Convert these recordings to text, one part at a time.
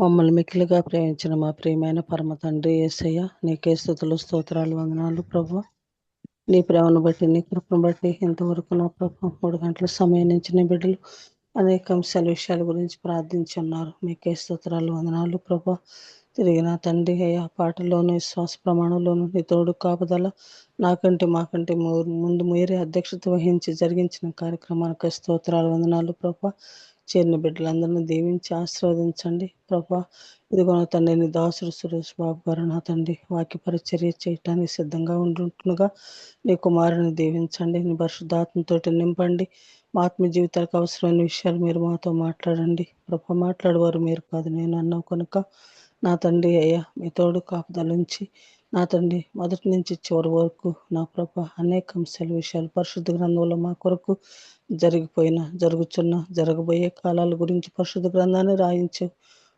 మమ్మల్ని మిక్కిలిగా ప్రేమించిన మా ప్రియమైన పరమ తండ్రి యేసయ్య, నీకే స్తుతులు స్తోత్రాలు వందనాలు ప్రభు. నీ ప్రేమను బట్టి నీ కృపను బట్టి ఇంతవరకు నా ప్రభు 3 గంటల సమయం నుంచి నీ బిడ్డలు అనేక అంశాల విషయాల గురించి ప్రార్థించి ఉన్నారు. మీకే స్తోత్రాలు వందనాలు ప్రభు. తిరిగి నా తండ్రి అయ్యా, పాటల్లోనూ విశ్వాస ప్రమాణంలోనూ నీ తోడు కాపుదల నాకంటే మాకంటే ముందు మీరే అధ్యక్షత వహించి జరిగించిన కార్యక్రమానికి స్తోత్రాలు వందనాలు ప్రభు. చేరిన బిడ్డలందరినీ దీవించి ఆశీర్వదించండి ప్రభా. ఇదిగో నా తండ్రి, నీ దాసుడు సురేష్ బాబు గారు నా తండ్రి వాక్య పరిచర్య చేయటానికి సిద్ధంగా ఉంటుండగా నీ కుమారుని దీవించండి. నీ పరిశుద్ధాత్మతో నింపండి. మా ఆత్మ జీవితాలకు అవసరమైన విషయాలు మీరు మాతో మాట్లాడండి ప్రభా. మాట్లాడేవారు మీరు కాదు, నేను అన్నావు కనుక నా తండ్రి అయ్యా, మీ తోడు కాపుదలుంచి నా తండ్రి మొదటి నుంచి చివరి వరకు నా ప్రభా అనేక అంశాల విషయాలు పరిశుద్ధ గ్రంథంలో మా కొరకు జరిగిపోయిన జరుగుతున్న జరగబోయే కాలాల గురించి పరిశుద్ధ గ్రంథాన్ని రాయించు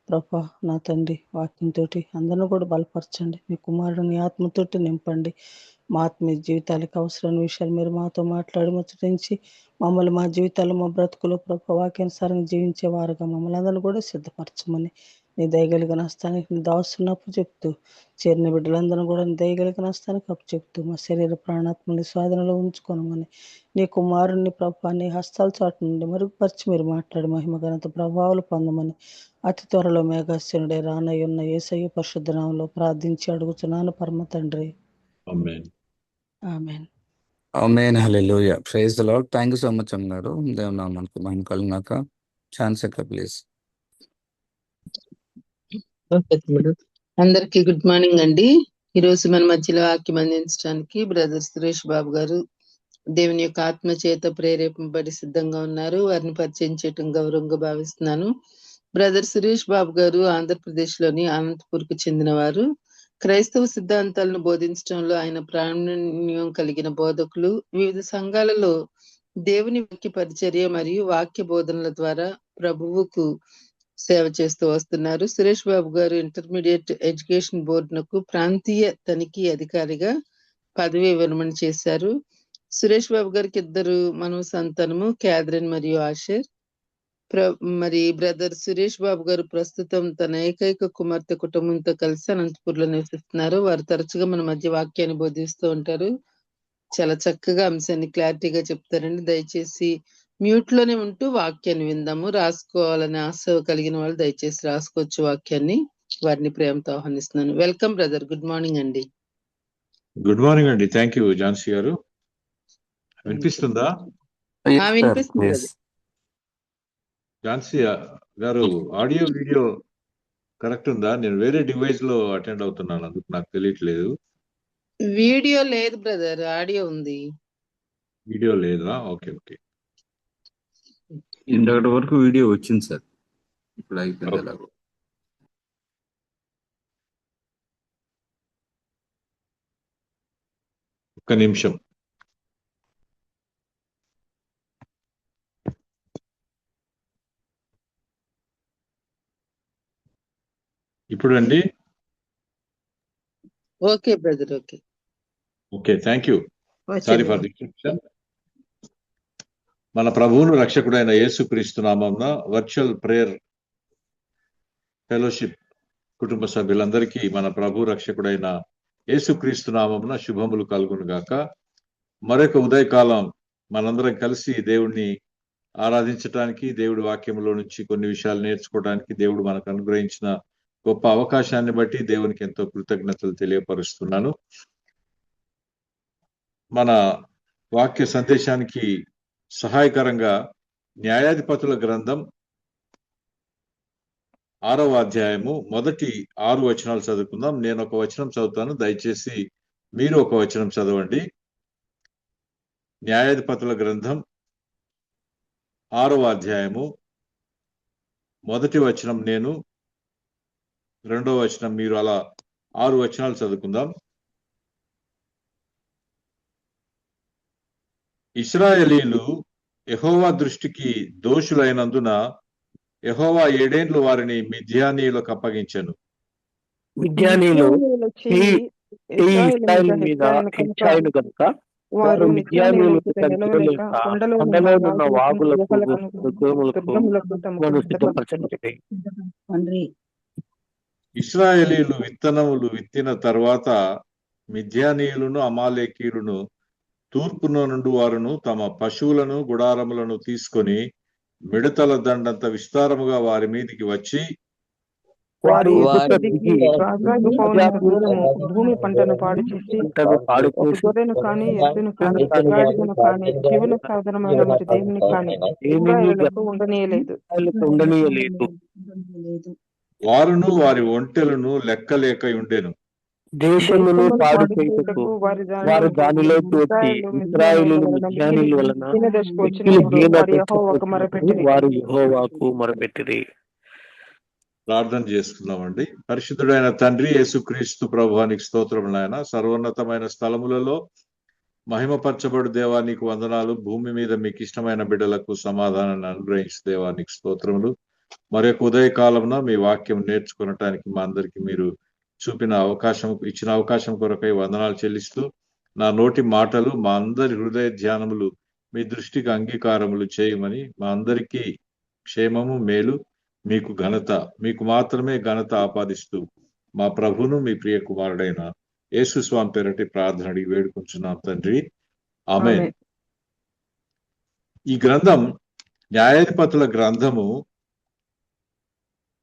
ప్రభా. నా తండ్రి వాక్యంతో అందరిని కూడా బలపరచండి. మీ కుమారుడిని ఆత్మతోటి నింపండి. మా ఆత్మీయ జీవితాలకు అవసరమైన విషయాలు మీరు మాతో మాట్లాడి ముచ్చటించి మమ్మల్ని మా జీవితాల్లో మా బ్రతుకులు ప్రభా వాక్యానుసారంగా జీవించే వారుగా మమ్మల్ని అందరినీ కూడా సిద్ధపరచమని నీ దయగలిగిన హస్తానికి నీ దాస్తున్నప్పుడు చెప్తూ చేరిన బిడ్డలందరూ కూడా నీ దయగలిగిన హస్తానికి అప్పు చెప్తూ మా శరీర ప్రాణాత్మని స్వాధీనంలో ఉంచుకోనమని నీ కుమారుణ్ణి ప్రభా నీ హస్తాల చాటు నుండి మరుగుపరిచి మీరు మాట్లాడి మహిమ ఘనత ప్రభావాలు పొందమని అతి త్వరలో మేఘాస్యునుడే రానయ్యున్న యేసయ్య పరిశుద్ధ నామములో ప్రార్థించి అడుగుతున్నాను పరమ తండ్రి. Amen. Amen. Amen. Hallelujah. Praise the Lord. Thank you so much అన్నారు. దేవుని నామానికి మహిమ కలుగుగాక. ఛాన్స్ ఎక్క ప్లీజ్. ఓకే తమ్ముడు. అందరికి గుడ్ మార్నింగ్ అండి. ఈ రోజు మన మధ్యలో వాక్యం అందించడానికి బ్రదర్ సురేష్ బాబు గారు దేవుని యొక్క ఆత్మ చేత ప్రేరేపింపబడి సిద్ధంగా ఉన్నారు. వారిని పరిచయం చేయటం గౌరవంగా భావిస్తున్నాను. బ్రదర్ సురేష్ బాబు గారు ఆంధ్రప్రదేశ్ లోని అనంతపూర్కు చెందిన వారు. క్రైస్తవ సిద్ధాంతాలను బోధించడంలో ఆయన ప్రావీణ్యం కలిగిన బోధకులు. వివిధ సంఘాలలో దేవుని వాక్య పరిచర్య మరియు వాక్య బోధనల ద్వారా ప్రభువుకు సేవ చేస్తూ వస్తున్నారు. సురేష్ బాబు గారు ఇంటర్మీడియట్ ఎడ్యుకేషన్ బోర్డునకు ప్రాంతీయ తనిఖీ అధికారిగా పదవి విరమణ చేశారు. సురేష్ బాబు గారికి 2 మనవ సంతానము, క్యాథరిన్ మరియు ఆషర్. మరి బ్రదర్ సురేష్ బాబు గారు ప్రస్తుతం తన ఏకైక కుమార్తె కుటుంబంతో కలిసి అనంతపూర్లో నివసిస్తున్నారు. వారు తరచుగా మన మధ్య వాక్యాన్ని బోధిస్తూ ఉంటారు. చాలా చక్కగా అంశాన్ని క్లారిటీగా చెప్తారండి. దయచేసి మ్యూట్ లోనే ఉంటూ వాక్యాన్ని విందాము. రాసుకోవాలని ఆశ కలిగిన వాళ్ళు దయచేసి రాసుకోవచ్చు వాక్యాన్ని. వారిని ప్రేమతో ఆహ్వానిస్తున్నాను. Welcome brother. గుడ్ మార్నింగ్ అండి. గుడ్ మార్నింగ్ అండి. థ్యాంక్ యూ ఝాన్సీ గారు. వినిపిస్తుందా? వినిపిస్తుంది బ్రదర్. ఝాన్సీ గారు, ఆడియో వీడియో కరెక్ట్ ఉందా? నేను వేరే డివైస్ లో అటెండ్ అవుతున్నాను, అందుకు నాకు తెలియట్లేదు. వీడియో లేదు బ్రదర్, ఆడియో ఉంది. వీడియో లేదా? Okay okay. ఇంతటి వరకు వీడియో వచ్చింది సార్, ఇప్పుడు అయిపోయింది. ఎలాగో ఒక్క నిమిషం. ఇప్పుడు అండి. Okay brother. Okay okay, thank you. Sorry for disruption. మన ప్రభువును రక్షకుడైన యేసుక్రీస్తు నామమున వర్చువల్ ప్రేయర్ ఫెలోషిప్ కుటుంబ సభ్యులందరికీ మన ప్రభు రక్షకుడైన యేసుక్రీస్తు నామమున శుభములు కలుగును గాక. మరొక ఉదయకాలం మనందరం కలిసి దేవుణ్ణి ఆరాధించడానికి, దేవుడి వాక్యంలో నుంచి కొన్ని విషయాలు నేర్చుకోవడానికి దేవుడు మనకు అనుగ్రహించిన గొప్ప అవకాశాన్ని బట్టి దేవునికి ఎంతో కృతజ్ఞతలు తెలియపరుస్తున్నాను. మన వాక్య సందేశానికి సహాయకరంగా న్యాయాధిపతుల గ్రంథం 6వ అధ్యాయము మొదటి 6 వచనాలు చదువుకుందాం. నేను ఒక వచనం చదువుతాను, దయచేసి మీరు ఒక వచనం చదవండి. న్యాయాధిపతుల గ్రంథం 6వ అధ్యాయము మొదటి వచనం నేను, 2వ వచనం మీరు, అలా 6 వచనాలు చదువుకుందాం. ఇశ్రాయేలీలు యెహోవా దృష్టికి దోషులైనందున యెహోవా 7 ఏండ్లు వారిని మిద్యానీయులకు అప్పగించెను. మిద్యానీయులు ఈ ఇశ్రాయేలు మీద హెచ్చాయిలు గనుక వారు మిద్యానీయులకు కొండలోనున్న వాగులకు సిద్ధపరచుకుంటే. ఇశ్రాయేలీలు విత్తనములు విత్తిన తర్వాత మిద్యానీయులను అమాలేకీయులను తూర్పున నుండి వారును తమ పశువులను గుడారములను తీసుకొని మిడతల దండంత విస్తారముగా వారి మీదికి వచ్చి వారి ఎదుట దిగి రాజాకపోవునంత దూరము భూమి పంటను పాడు చేసి ఒక గొర్రెను కాని ఎద్దును కాని గాడిదను కాని జీవన సాధనమైన మరి దేవుని కాని ఇశ్రాయేలులకు ఉండనీయలేదు. వారును వారి ఒంటెలను లెక్కలేక ఉండెను. దేశమును పాడు చేయుటకు వారు దానిలోకి వచ్చి ఇశ్రాయేలీయులు మిద్యానీయుల వలన వారు యెహోవాకు మొరపెట్టిరి. ప్రార్థన చేసుకున్నామండి. పరిశుద్ధుడైన తండ్రి యేసుక్రీస్తు ప్రభువానికి స్తోత్రములు నాయన. సర్వోన్నతమైన స్థలములలో మహిమపరచబడు దేవానికి వందనాలు. భూమి మీద మీకు ఇష్టమైన బిడ్డలకు సమాధానాన్ని అనుగ్రహించు దేవానికి స్తోత్రములు. మరొక ఉదయకాలంలో మీ వాక్యం నేర్చుకునటానికి మా అందరికి మీరు ఇచ్చిన అవకాశం కొరకై వందనాలు చెల్లిస్తూ, నా నోటి మాటలు మా అందరి హృదయ ధ్యానములు మీ దృష్టికి అంగీకారములు చేయమని, మా అందరికీ క్షేమము మేలు మీకు ఘనత, మీకు మాత్రమే ఘనత ఆపాదిస్తూ మా ప్రభును మీ ప్రియ కుమారుడైన యేసు స్వామి పేరటి ప్రార్థన అడిగి వేడుకుంటున్నాం తండ్రి, ఆమేన్. ఈ గ్రంథం న్యాయాధిపతుల గ్రంథము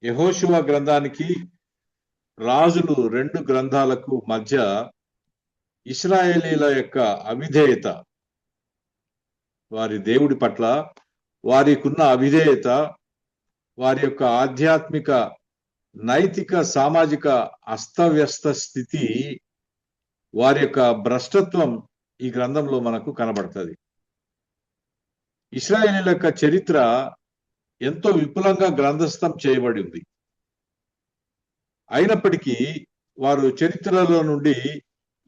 యెహోషువ గ్రంథానికి, రాజులు 2 గ్రంథాలకు మధ్య ఇశ్రాయేలీల యొక్క అవిధేయత, వారి దేవుడి పట్ల వారికున్న అవిధేయత, వారి యొక్క ఆధ్యాత్మిక నైతిక సామాజిక అస్తవ్యస్త స్థితి, వారి యొక్క భ్రష్టత్వం ఈ గ్రంథంలో మనకు కనబడుతుంది. ఇశ్రాయేలీల యొక్క చరిత్ర ఎంతో విపులంగా గ్రంథస్థం చేయబడి ఉంది. అయినప్పటికీ వారు చరిత్రలో నుండి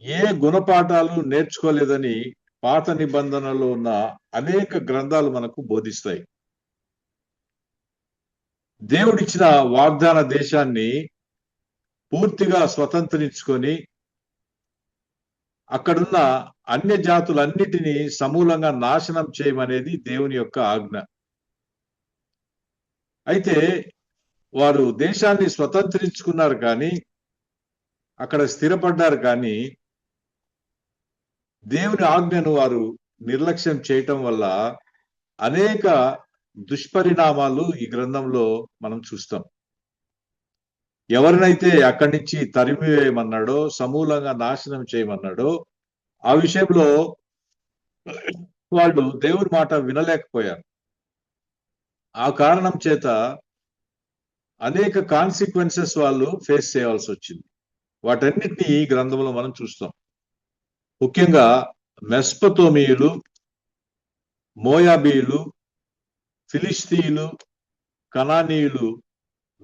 ఏ గుణపాఠాలు నేర్చుకోలేదని పాత నిబంధనలో ఉన్న అనేక గ్రంథాలు మనకు బోధిస్తాయి. దేవుడిచ్చిన వాగ్దాన దేశాన్ని పూర్తిగా స్వతంత్రించుకొని అక్కడున్న అన్య జాతులన్నిటినీ సమూలంగా నాశనం చేయమనేది దేవుని యొక్క ఆజ్ఞ. అయితే వారు దేశాన్ని స్వతంత్రించుకున్నారు, కానీ అక్కడ స్థిరపడ్డారు, కానీ దేవుని ఆజ్ఞను వారు నిర్లక్ష్యం చేయటం వల్ల అనేక దుష్పరిణామాలు ఈ గ్రంథంలో మనం చూస్తాం. ఎవరినైతే అక్కడి నుంచి తరిమివేయమన్నాడో, సమూలంగా నాశనం చేయమన్నాడో, ఆ విషయంలో వాళ్ళు దేవుని మాట వినలేకపోయారు. ఆ కారణం చేత అనేక కాన్సిక్వెన్సెస్ వాళ్ళు ఫేస్ చేయాల్సి వచ్చింది. వాటన్నిటిని ఈ గ్రంథంలో మనం చూస్తాం. ముఖ్యంగా మెస్పతోమియులు, మోయాబీయులు, ఫిలిస్తీయులు, కనానీయులు,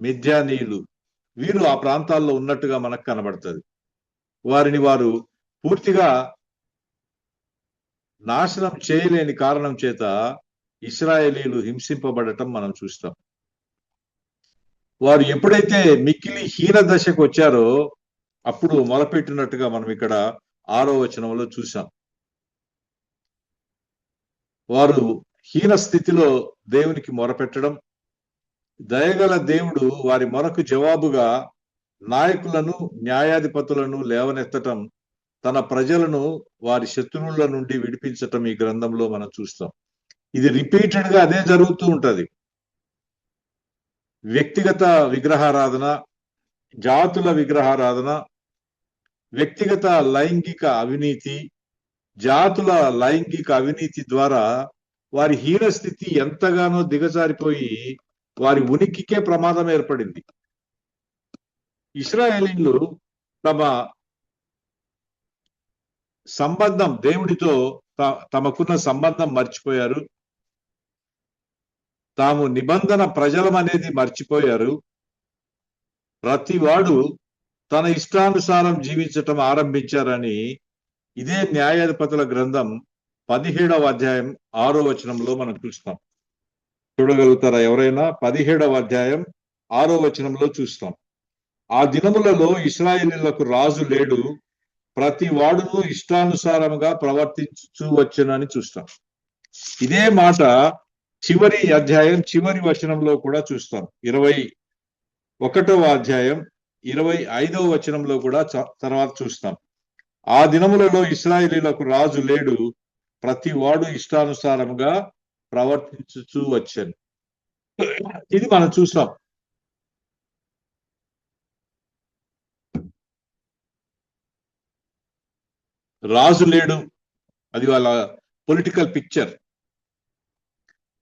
మిద్యానీయులు, వీరు ఆ ప్రాంతాల్లో ఉన్నట్టుగా మనకు కనబడుతుంది. వారిని వారు పూర్తిగా నాశనం చేయలేని కారణం చేత ఇశ్రాయేలీలు హింసింపబడటం మనం చూస్తాం. వారు ఎప్పుడైతే మిక్కిలి హీన దశకు వచ్చారో అప్పుడు మొరపెట్టినట్టుగా మనం ఇక్కడ 6వ వచనంలో చూసాం. వారు హీన స్థితిలో దేవునికి మొరపెట్టడం, దయగల దేవుడు వారి మొరకు జవాబుగా నాయకులను, న్యాయాధిపతులను లేవనెత్తటం, తన ప్రజలను వారి శత్రువుల నుండి విడిపించటం ఈ గ్రంథంలో మనం చూస్తాం. ఇది రిపీటెడ్ గా అదే జరుగుతూ ఉంటది. వ్యక్తిగత విగ్రహారాధన, జాతుల విగ్రహారాధన, వ్యక్తిగత లైంగిక అవినీతి, జాతుల లైంగిక అవినీతి ద్వారా వారి హీన స్థితి ఎంతగానో దిగజారిపోయి వారి ఉనికికే ప్రమాదం ఏర్పడింది. ఇశ్రాయేలీయులు తమ సంబంధం, దేవుడితో తమకున్న సంబంధం మర్చిపోయారు. తాము నిబంధన ప్రజలం అనేది మర్చిపోయారు. ప్రతి వాడు తన ఇష్టానుసారం జీవించటం ఆరంభించారని ఇదే న్యాయాధిపతుల గ్రంథం 17వ అధ్యాయం 6వ వచనంలో మనం చూస్తాం. చూడగలుగుతారా ఎవరైనా? 17వ అధ్యాయం 6వ వచనంలో చూస్తాం. ఆ దినములలో ఇశ్రాయేలీయులకు రాజు లేడు, ప్రతి వాడును ఇష్టానుసారంగా ప్రవర్తించు వచ్చునని చూస్తాం. ఇదే మాట చివరి అధ్యాయం చివరి వచనంలో కూడా చూస్తాం. 21వ అధ్యాయం 25వ వచనంలో కూడా తర్వాత చూస్తాం. ఆ దినములలో ఇశ్రాయేలీయులకు రాజు లేడు, ప్రతి వాడు ఇష్టానుసారముగా ప్రవర్తించుచూ వచ్చాను. ఇది మనం చూస్తాం. రాజు లేడు, అది వాళ్ళ పొలిటికల్ పిక్చర్.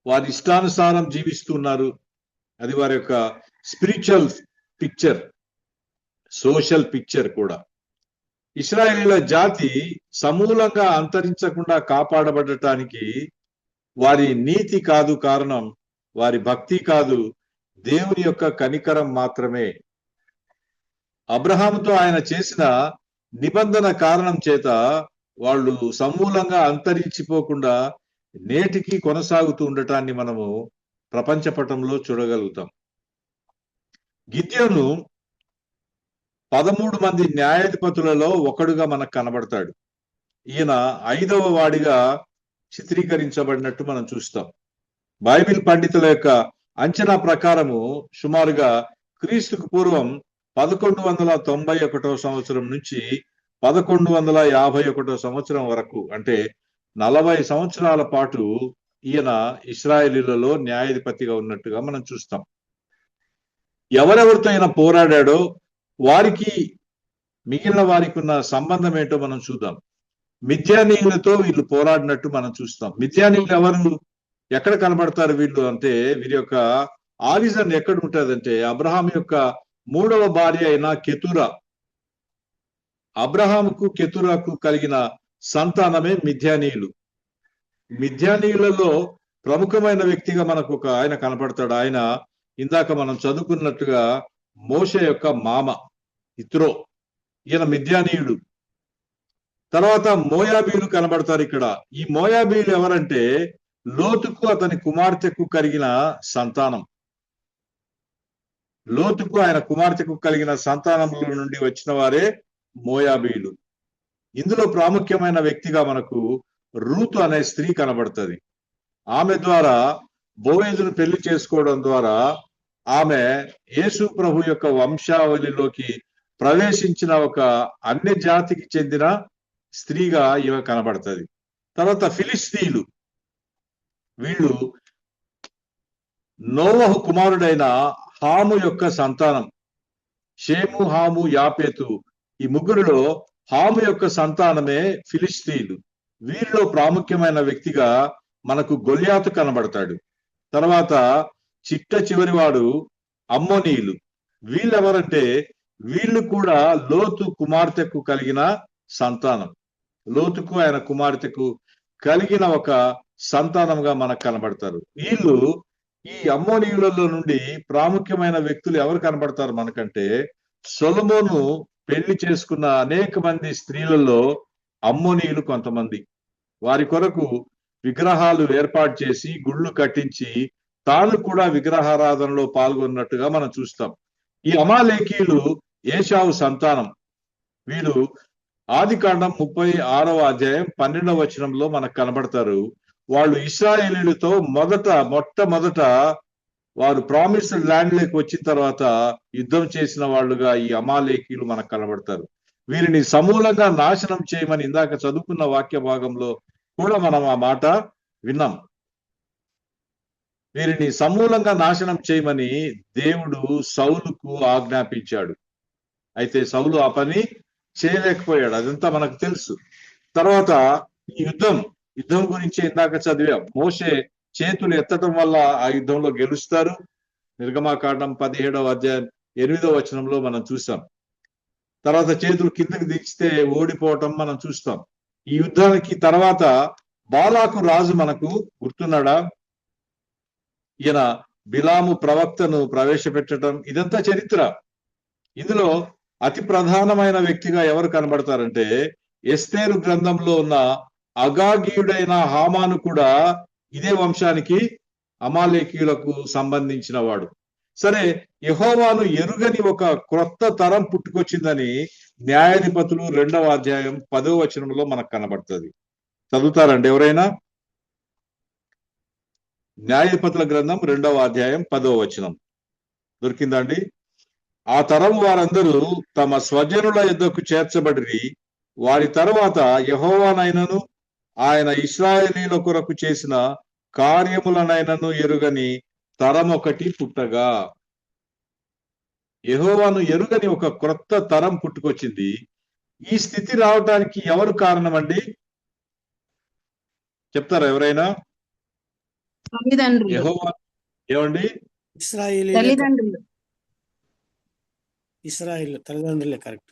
వారి ఇష్టానుసారం జీవిస్తున్నారు, అది వారి యొక్క స్పిరిచువల్ పిక్చర్, సోషల్ పిక్చర్ కూడా. ఇశ్రాయేలీయుల జాతి సమూలంగా అంతరించకుండా కాపాడబడటానికి వారి నీతి కాదు కారణం, వారి భక్తి కాదు, దేవుని యొక్క కనికరం మాత్రమే. అబ్రహాముతో ఆయన చేసిన నిబంధన కారణం చేత వాళ్ళు సమూలంగా అంతరించిపోకుండా నేటికి కొనసాగుతూ ఉండటాన్ని మనము ప్రపంచ పటంలో చూడగలుగుతాం. గిద్యోను 13 మంది న్యాయాధిపతులలో ఒకడుగా మనకు కనబడతాడు. ఈయన 5వ వాడిగా చిత్రీకరించబడినట్టు మనం చూస్తాం. బైబిల్ పండితుల యొక్క అంచనా ప్రకారము సుమారుగా క్రీస్తుకు పూర్వం 1191 సంవత్సరం నుంచి 1151 సంవత్సరం వరకు, అంటే 40 సంవత్సరాల పాటు ఈయన ఇశ్రాయేలీయులలో న్యాయాధిపతిగా ఉన్నట్టుగా మనం చూస్తాం. ఎవరెవరితో ఆయన పోరాడాడో వారికి మిగిలిన వారికి ఉన్న సంబంధం ఏంటో మనం చూద్దాం. మిద్యానీయులతో వీళ్ళు పోరాడినట్టు మనం చూస్తాం. మిద్యానీయులు ఎవరు, ఎక్కడ కనబడతారు వీళ్ళు అంటే, వీరి యొక్క ఆరిజన్ ఎక్కడ ఉంటుందంటే అబ్రహాం యొక్క 3వ భార్య అయిన కెతురా. అబ్రహాముకు కెతురాకు కలిగిన సంతానమే మిద్యానీయులు. మిద్యానీయులలో ప్రముఖమైన వ్యక్తిగా మనకు ఒక ఆయన కనపడతాడు. ఆయన ఇందాక మనం చదువుకున్నట్టుగా మోషే యొక్క మామ ఇత్రో, ఈయన మిద్యానీయుడు. తర్వాత మోయాబీలు కనబడతారు ఇక్కడ. ఈ మోయాబీలు ఎవరంటే లోతుకు అతని కుమార్తెకు కలిగిన సంతానం. లోతుకు ఆయన కుమార్తెకు కలిగిన సంతానంలో నుండి వచ్చిన వారే మోయాబీలు. ఇందులో ప్రాముఖ్యమైన వ్యక్తిగా మనకు రూతు అనే స్త్రీ కనబడుతుంది. ఆమె ద్వారా బోయేజును పెళ్లి చేసుకోవడం ద్వారా ఆమె యేసు ప్రభు యొక్క వంశావళిలోకి ప్రవేశించిన ఒక అన్య జాతికి చెందిన స్త్రీగా ఈమె కనబడుతుంది. తర్వాత ఫిలిస్తీయులు, వీళ్ళు నోవహు కుమారుడైన హాము యొక్క సంతానం. షేము, హాము, యాపేతు, ఈ ముగ్గురులో హాము యొక్క సంతానమే ఫిలిస్తీయులు. వీరిలో ప్రాముఖ్యమైన వ్యక్తిగా మనకు గొల్యాతు కనబడతాడు. తర్వాత చిట్ట చివరివాడు అమ్మోనీయులు. వీళ్ళెవరంటే వీళ్ళు కూడా లోతు కుమార్తెకు కలిగిన సంతానం. లోతుకు ఆయన కుమార్తెకు కలిగిన ఒక సంతానంగా మనకు కనబడతారు. వీళ్ళు ఈ అమ్మోనీయులలో నుండి ప్రాముఖ్యమైన వ్యక్తులు ఎవరు కనబడతారు మనకంటే, సొలొమోను పెళ్లి చేసుకున్న అనేక మంది స్త్రీలలో అమ్మోనీయులు కొంతమంది. వారి కొరకు విగ్రహాలు ఏర్పాటు చేసి గుళ్ళు కట్టించి తాను కూడా విగ్రహారాధనలో పాల్గొన్నట్టుగా మనం చూస్తాం. ఈ అమాలేకీయులు ఏశావు సంతానం. వీళ్ళు ఆదికాండం 36వ అధ్యాయం 12వ వచనంలో మనకు కనబడతారు. వాళ్ళు ఇశ్రాయేలీయులతో మొట్టమొదట వారు ప్రామిస్డ్ ల్యాండ్ లోకి వచ్చిన తర్వాత యుద్ధం చేసిన వాళ్ళుగా ఈ అమాలేకీయులు మనకు కనబడతారు. వీరిని సమూలంగా నాశనం చేయమని ఇందాక చదువుకున్న వాక్య భాగంలో కూడా మనం ఆ మాట విన్నాం. వీరిని సమూలంగా నాశనం చేయమని దేవుడు సౌలుకు ఆజ్ఞాపించాడు. అయితే సౌలు ఆ పని చేయలేకపోయాడు, అదంతా మనకు తెలుసు. తర్వాత ఈ యుద్ధం గురించి ఇందాక చదివాం. మోషే చేతులు ఎత్తడం వల్ల ఆ యుద్ధంలో గెలుస్తారు. నిర్గమాకాండం 17వ అధ్యాయం 8వ వచనంలో మనం చూసాం. తర్వాత చేతులు కిందకి దించితే ఓడిపోవటం మనం చూస్తాం. ఈ యుద్ధానికి తర్వాత బాలాకు రాజు మనకు గుర్తున్నాడా? ఈయన బిలాము ప్రవక్తను ప్రవేశపెట్టడం, ఇదంతా చరిత్ర. ఇందులో అతి ప్రధానమైన వ్యక్తిగా ఎవరు కనబడతారంటే, ఎస్తేరు గ్రంథంలో ఉన్న అగాగీయుడైన హామాను కూడా ఇదే వంశానికి, అమాలేకీయులకు సంబంధించిన వాడు. సరే, యెహోవాను ఎరుగని ఒక క్రొత్త తరం పుట్టుకొచ్చిందని న్యాయాధిపతులు 2వ అధ్యాయం 10వ వచనంలో మనకు కనబడుతుంది. చదువుతారండి ఎవరైనా? న్యాయాధిపతుల గ్రంథం 2వ అధ్యాయం 10వ వచనం దొరికిందండి? ఆ తరం వారందరూ తమ స్వజనుల యొద్దకు చేర్చబడిరి. వారి తరువాత యెహోవానైనను ఆయన ఇశ్రాయేలీయుల కొరకు చేసిన కార్యములనైనను ఎరుగని తరం ఒకటి పుట్టగా. యెహోవాను ఎరుగని ఒక క్రొత్త తరం పుట్టుకొచ్చింది. ఈ స్థితి రావటానికి ఎవరు కారణమండి? చెప్తారా ఎవరైనా? తల్లిదండ్రులు. యెహోవా ఏమండి? ఇశ్రాయేలు తల్లిదండ్రులే కరెక్ట్.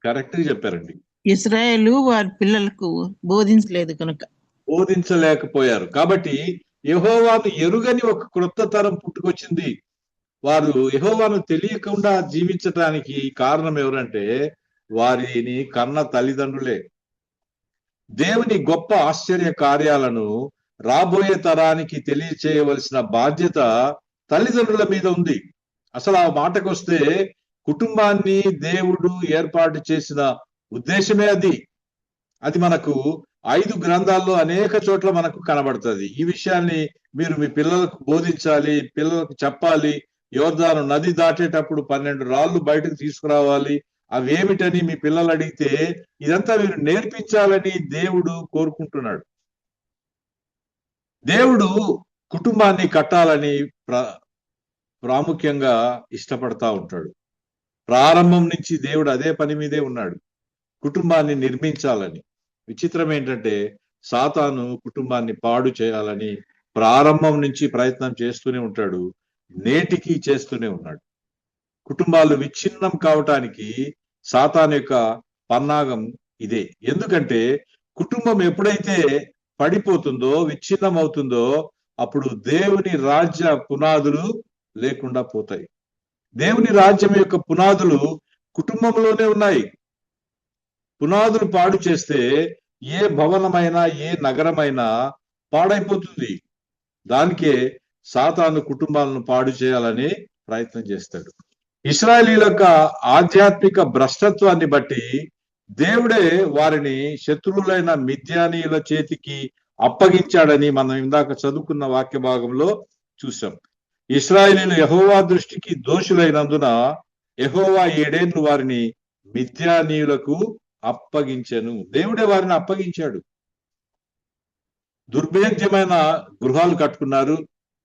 కరెక్ట్ చెప్పారండి. ఇశ్రాయేలు వారి పిల్లలకు బోధించలేదు కనుక బోధించలేకపోయారు. కాబట్టి యెహోవాను ఎరుగని ఒక క్రొత్త తరం పుట్టుకొచ్చింది. వారు యెహోవాను తెలియకుండా జీవించటానికి కారణం ఎవరంటే వారిని కన్న తల్లిదండ్రులే. దేవుని గొప్ప ఆశ్చర్య కార్యాలను రాబోయే తరానికి తెలియచేయవలసిన బాధ్యత తల్లిదండ్రుల మీద ఉంది. అసలు ఆ మాటకు వస్తే కుటుంబాన్ని దేవుడు ఏర్పాటు చేసిన ఉద్దేశమే అది మనకు 5 గ్రంథాల్లో అనేక చోట్ల మనకు కనబడుతుంది. ఈ విషయాన్ని మీరు మీ పిల్లలకు బోధించాలి, పిల్లలకు చెప్పాలి. యోర్దాను నది దాటేటప్పుడు 12 రాళ్ళు బయటకు తీసుకురావాలి. అవేమిటని మీ పిల్లలు అడిగితే ఇదంతా మీరు నేర్పించాలని దేవుడు కోరుకుంటున్నాడు. దేవుడు కుటుంబాన్ని కట్టాలని ప్రాముఖ్యంగా ఇష్టపడతా ఉంటాడు. ప్రారంభం నుంచి దేవుడు అదే పని మీదే ఉన్నాడు, కుటుంబాన్ని నిర్మించాలని. విచిత్రం ఏంటంటే సాతాను కుటుంబాన్ని పాడు చేయాలని ప్రారంభం నుంచి ప్రయత్నం చేస్తూనే ఉంటాడు, నేటికి చేస్తూనే ఉన్నాడు. కుటుంబాలు విచ్ఛిన్నం కావటానికి సాతాను యొక్క పన్నాగం ఇదే. ఎందుకంటే కుటుంబం ఎప్పుడైతే పడిపోతుందో, విచ్ఛిన్నం అవుతుందో, అప్పుడు దేవుని రాజ్య పునాదులు లేకుండా పోతాయి. దేవుని రాజ్యం యొక్క పునాదులు కుటుంబంలోనే ఉన్నాయి. పునాదులు పాడు చేస్తే ఏ భవనమైనా ఏ నగరమైనా పాడైపోతుంది. దానికే సాతాను కుటుంబాలను పాడు చేయాలని ప్రయత్నం చేస్తాడు. ఇశ్రాయేలీయుల యొక్క ఆధ్యాత్మిక భ్రష్టత్వాన్ని బట్టి దేవుడే వారిని శత్రువులైన మిద్యానీయుల చేతికి అప్పగించాడని మనం ఇందాక చదువుకున్న వాక్య భాగంలో చూసాం. ఇశ్రాయేలీయులు యెహోవా దృష్టికి దోషులైనందున యెహోవా 7 ఏళ్లు వారిని మిద్యానీయులకు అప్పగించెను. దేవుడే వారిని అప్పగించాడు. దుర్భేద్యమైన గృహాలు కట్టుకున్నారు,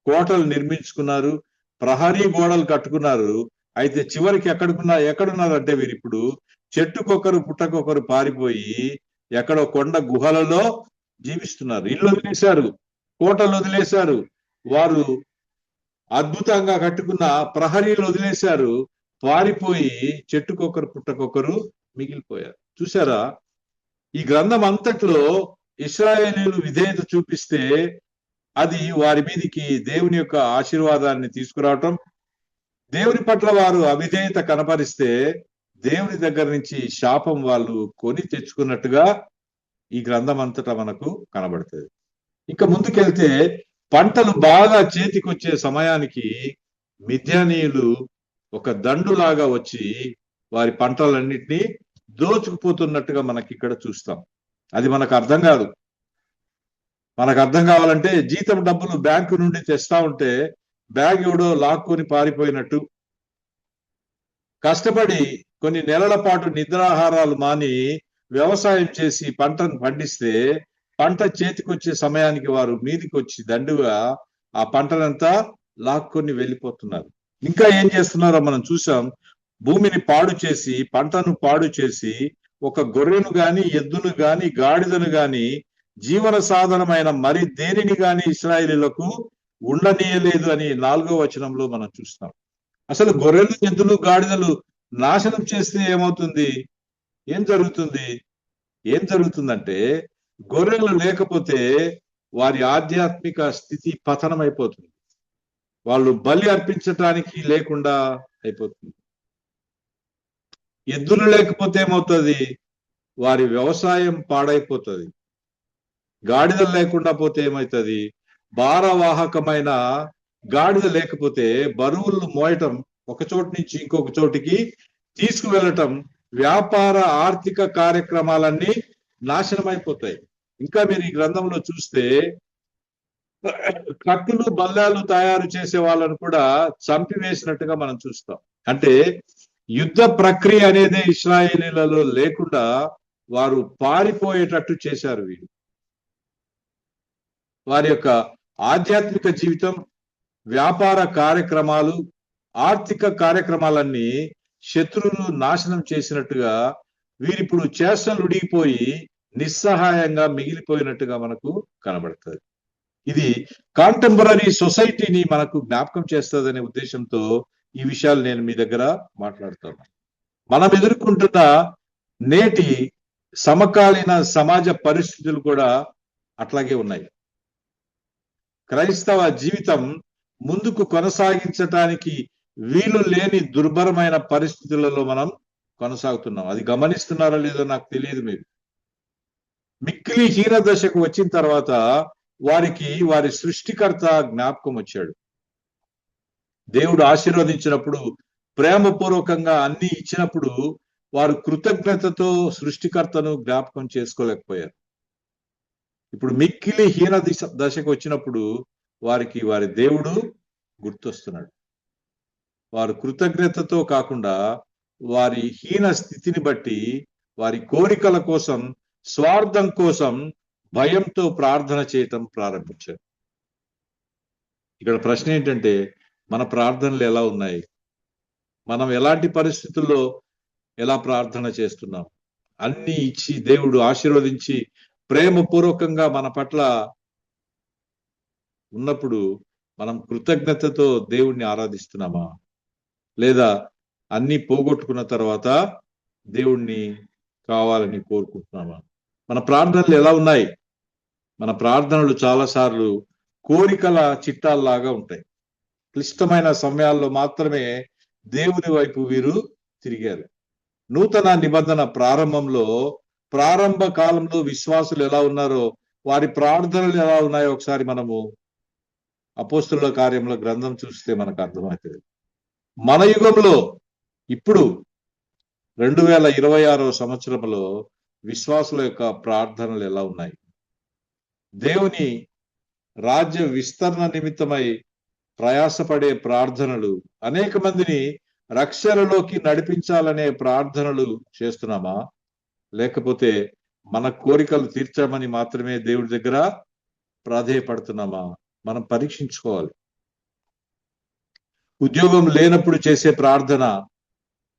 కోటలు నిర్మించుకున్నారు, ప్రహరీ గోడలు కట్టుకున్నారు. అయితే చివరికి ఎక్కడున్నారంటే వీరు ఇప్పుడు చెట్టుకొకరు పుట్టకొకరు పారిపోయి ఎక్కడో కొండ గుహలలో జీవిస్తున్నారు. ఇల్లు వదిలేశారు, కోటలు వదిలేశారు, వారు అద్భుతంగా కట్టుకున్న ప్రహరీలు వదిలేశారు, పారిపోయి చెట్టుకొకరు పుట్టకొకరు మిగిలిపోయారు. చూసారా? ఈ గ్రంథం అంతట్లో ఇశ్రాయేలీయులు విధేయత చూపిస్తే అది వారి మీదికి దేవుని యొక్క ఆశీర్వాదాన్ని తీసుకురావటం, దేవుని పట్ల వారు అవిధేయత కనపరిస్తే దేవుని దగ్గర నుంచి శాపం వాళ్ళు కొని తెచ్చుకున్నట్టుగా ఈ గ్రంథం అంతటా మనకు కనబడుతుంది. ఇంకా ముందుకెళ్తే పంటలు బాగా చేతికొచ్చే సమయానికి మిద్యానీయులు ఒక దండులాగా వచ్చి వారి పంటలన్నిటినీ దోచుకుపోతున్నట్టుగా మనకి ఇక్కడ చూస్తాం. అది మనకు అర్థం కాదు. మనకు అర్థం కావాలంటే జీతం డబ్బులు బ్యాంకు నుండి తెస్తా ఉంటే బ్యాగ్ ఎవడో లాక్కొని పారిపోయినట్టు, కష్టపడి కొన్ని నెలల పాటు నిద్రాహారాలు మాని వ్యవసాయం చేసి పంటను పండిస్తే పంట చేతికొచ్చే సమయానికి వారు మీదికి వచ్చి దండుగా ఆ పంటనంతా లాక్కొని వెళ్ళిపోతున్నారు. ఇంకా ఏం చేస్తున్నారో మనం చూసాం. భూమిని పాడు చేసి, పంటను పాడు చేసి, ఒక గొర్రెను గాని, ఎద్దును గాని, గాడిదను గాని, జీవన సాధనమైన మరి దేనిని గాని ఇశ్రాయేలీయులకు ఉండనీయలేదు అని 4వ వచనంలో మనం చూస్తాం. అసలు గొర్రెలు, ఎద్దులు, గాడిదలు నాశనం చేస్తే ఏమవుతుంది? ఏం జరుగుతుందంటే గొర్రెలు లేకపోతే వారి ఆధ్యాత్మిక స్థితి పతనం అయిపోతుంది. వాళ్ళు బలి అర్పించటానికి లేకుండా అయిపోతుంది. ఎద్దులు లేకపోతే ఏమవుతుంది? వారి వ్యవసాయం పాడైపోతుంది. గాడిదలు లేకుండా పోతే ఏమవుతుంది? భారవాహకమైన గాడిద లేకపోతే బరువులు మోయటం, ఒక చోటు నుంచి ఇంకొక చోటికి తీసుకువెళ్ళటం, వ్యాపార ఆర్థిక కార్యక్రమాలన్నీ నాశనం అయిపోతాయి. ఇంకా మీరు ఈ గ్రంథంలో చూస్తే కత్తులు, బల్లాలు తయారు చేసే వాళ్ళను కూడా చంపివేసినట్టుగా మనం చూస్తాం. అంటే యుద్ధ ప్రక్రియ అనేది ఇశ్రాయేలీలలో లేకుండా వారు పారిపోయేటట్టు చేశారు. వీరు వారి యొక్క ఆధ్యాత్మిక జీవితం, వ్యాపార కార్యక్రమాలు, ఆర్థిక కార్యక్రమాలన్నీ శత్రువులు నాశనం చేసినట్టుగా వీరిప్పుడు చేష్టలు ఉడిగిపోయి నిస్సహాయంగా మిగిలిపోయినట్టుగా మనకు కనబడుతుంది. ఇది కాంటెంపరీ సొసైటీని మనకు జ్ఞాపకం చేస్తుందనే ఉద్దేశంతో ఈ విషయాలు నేను మీ దగ్గర మాట్లాడుతాను. మనం ఎదుర్కొంటున్న నేటి సమకాలీన సమాజ పరిస్థితులు కూడా అట్లాగే ఉన్నాయి. క్రైస్తవ జీవితం ముందుకు కొనసాగించటానికి వీలు లేని దుర్భరమైన పరిస్థితులలో మనం కొనసాగుతున్నాం. అది గమనిస్తున్నారో లేదో నాకు తెలియదు. మీరు మిక్కిలి హీన దశకు వచ్చిన తర్వాత వారికి వారి సృష్టికర్త జ్ఞాపకం వచ్చాడు. దేవుడు ఆశీర్వదించినప్పుడు, ప్రేమపూర్వకంగా అన్ని ఇచ్చినప్పుడు వారు కృతజ్ఞతతో సృష్టికర్తను జ్ఞాపకం చేసుకోలేకపోయారు. ఇప్పుడు మిక్కిలి హీన దశకు వచ్చినప్పుడు వారికి వారి దేవుడు గుర్తొస్తున్నాడు. వారు కృతజ్ఞతతో కాకుండా వారి హీన స్థితిని బట్టి వారి కోరికల కోసం, స్వార్థం కోసం భయంతో ప్రార్థన చేయటం ప్రారంభించారు. ఇక్కడ ప్రశ్న ఏంటంటే, మన ప్రార్థనలు ఎలా ఉన్నాయి? మనం ఎలాంటి పరిస్థితుల్లో ఎలా ప్రార్థన చేస్తున్నాం? అన్ని ఇచ్చి దేవుడు ఆశీర్వదించి ప్రేమపూర్వకంగా మన పట్ల ఉన్నప్పుడు మనం కృతజ్ఞతతో దేవుణ్ణి ఆరాధిస్తున్నామా? లేదా అన్ని పోగొట్టుకున్న తర్వాత దేవుణ్ణి కావాలని కోరుకుంటున్నామా? మన ప్రార్థనలు ఎలా ఉన్నాయి? మన ప్రార్థనలు చాలాసార్లు కోరికల చిట్టాల్లాగా ఉంటాయి. క్లిష్టమైన సమయాల్లో మాత్రమే దేవుని వైపు వీరు తిరిగారు. నూతన నిబంధన ప్రారంభ కాలంలో విశ్వాసులు ఎలా ఉన్నారో, వారి ప్రార్థనలు ఎలా ఉన్నాయో ఒకసారి మనము అపోస్తుల కార్యముల గ్రంథం చూస్తే మనకు అర్థమవుతుంది. మన యుగంలో ఇప్పుడు 2026వ సంవత్సరంలో విశ్వాసుల యొక్క ప్రార్థనలు ఎలా ఉన్నాయి? దేవుని రాజ్య విస్తరణ నిమిత్తమై ప్రయాసపడే ప్రార్థనలు, అనేక మందిని రక్షణలోకి నడిపించాలనే ప్రార్థనలు చేస్తున్నామా? లేకపోతే మన కోరికలు తీర్చామని మాత్రమే దేవుడి దగ్గర ప్రాధేయపడుతున్నామా? మనం పరీక్షించుకోవాలి. ఉద్యోగం లేనప్పుడు చేసే ప్రార్థన,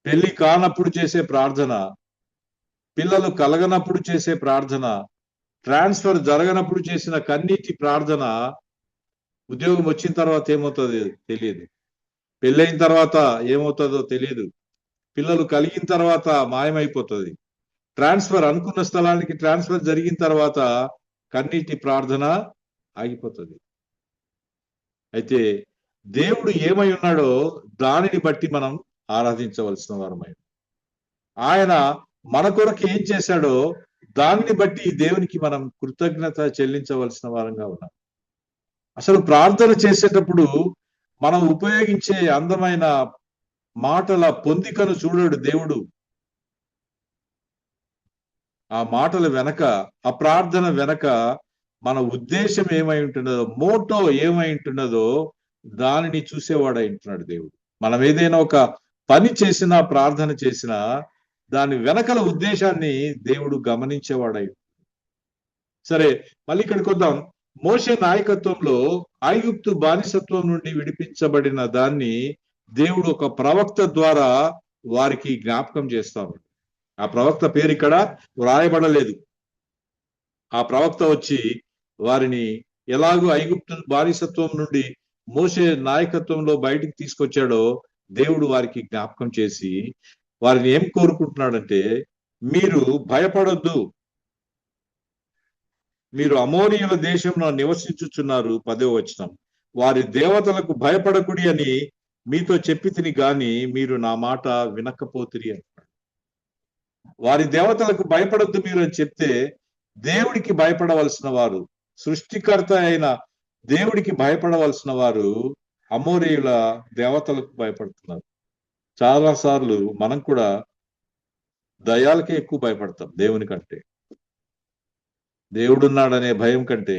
పెళ్లి కానప్పుడు చేసే ప్రార్థన, పిల్లలు కలగనప్పుడు చేసే ప్రార్థన, ట్రాన్స్ఫర్ జరగనప్పుడు చేసిన కన్నీటి ప్రార్థన, ఉద్యోగం వచ్చిన తర్వాత ఏమవుతుందో తెలియదు, పెళ్ళైన తర్వాత ఏమవుతుందో తెలియదు, పిల్లలు కలిగిన తర్వాత మాయమైపోతుంది, ట్రాన్స్ఫర్ అనుకున్న స్థలానికి ట్రాన్స్ఫర్ జరిగిన తర్వాత కన్నీటి ప్రార్థన ఆగిపోతుంది. అయితే దేవుడు ఏమై ఉన్నాడో దానిని బట్టి మనం ఆరాధించవలసిన వారమై, ఆయన మన కొరకు ఏం చేశాడో దానిని బట్టి దేవునికి మనం కృతజ్ఞత చెల్లించవలసిన వారంగా ఉన్నాం. అసలు ప్రార్థన చేసేటప్పుడు మనం ఉపయోగించే అందమైన మాటల పొందికను చూడడు దేవుడు. ఆ మాటల వెనక, ఆ ప్రార్థన వెనక మన ఉద్దేశం ఏమై ఉంటున్నదో, మోటో ఏమై ఉంటున్నదో దానిని చూసేవాడై ఉంటున్నాడు దేవుడు. మనం ఏదైనా ఒక పని చేసినా, ప్రార్థన చేసినా దాని వెనకల ఉద్దేశాన్ని దేవుడు గమనించేవాడై. సరే, మళ్ళీ ఇక్కడికి వద్దాం. మోషే నాయకత్వంలో ఐగుప్తు బానిసత్వం నుండి విడిపించబడిన దాన్ని దేవుడు ఒక ప్రవక్త ద్వారా వారికి జ్ఞాపకం చేస్తాడు. ఆ ప్రవక్త పేరు ఇక్కడ వ్రాయబడలేదు. ఆ ప్రవక్త వచ్చి వారిని ఎలాగో ఐగుప్తు బానిసత్వం నుండి మోషే నాయకత్వంలో బయటికి తీసుకొచ్చాడో దేవుడు వారికి జ్ఞాపకం చేసి వారిని ఏం కోరుకుంటున్నాడంటే, మీరు భయపడొద్దు, మీరు అమోరీయుల దేశంలో నివసించుచున్నారు. 10వ వచనం, వారి దేవతలకు భయపడకుడి అని మీతో చెప్పి తిని గాని మీరు నా మాట వినకపోతిరి అంటున్నాడు. వారి దేవతలకు భయపడొద్దు మీరు అని చెప్తే, దేవుడికి భయపడవలసిన వారు, సృష్టికర్త అయిన దేవుడికి భయపడవలసిన వారు అమోరీయుల దేవతలకు భయపడుతున్నారు. చాలా సార్లు మనం కూడా దయాలకే ఎక్కువ భయపడతాం దేవుని కంటే. దేవుడున్నాడనే భయం కంటే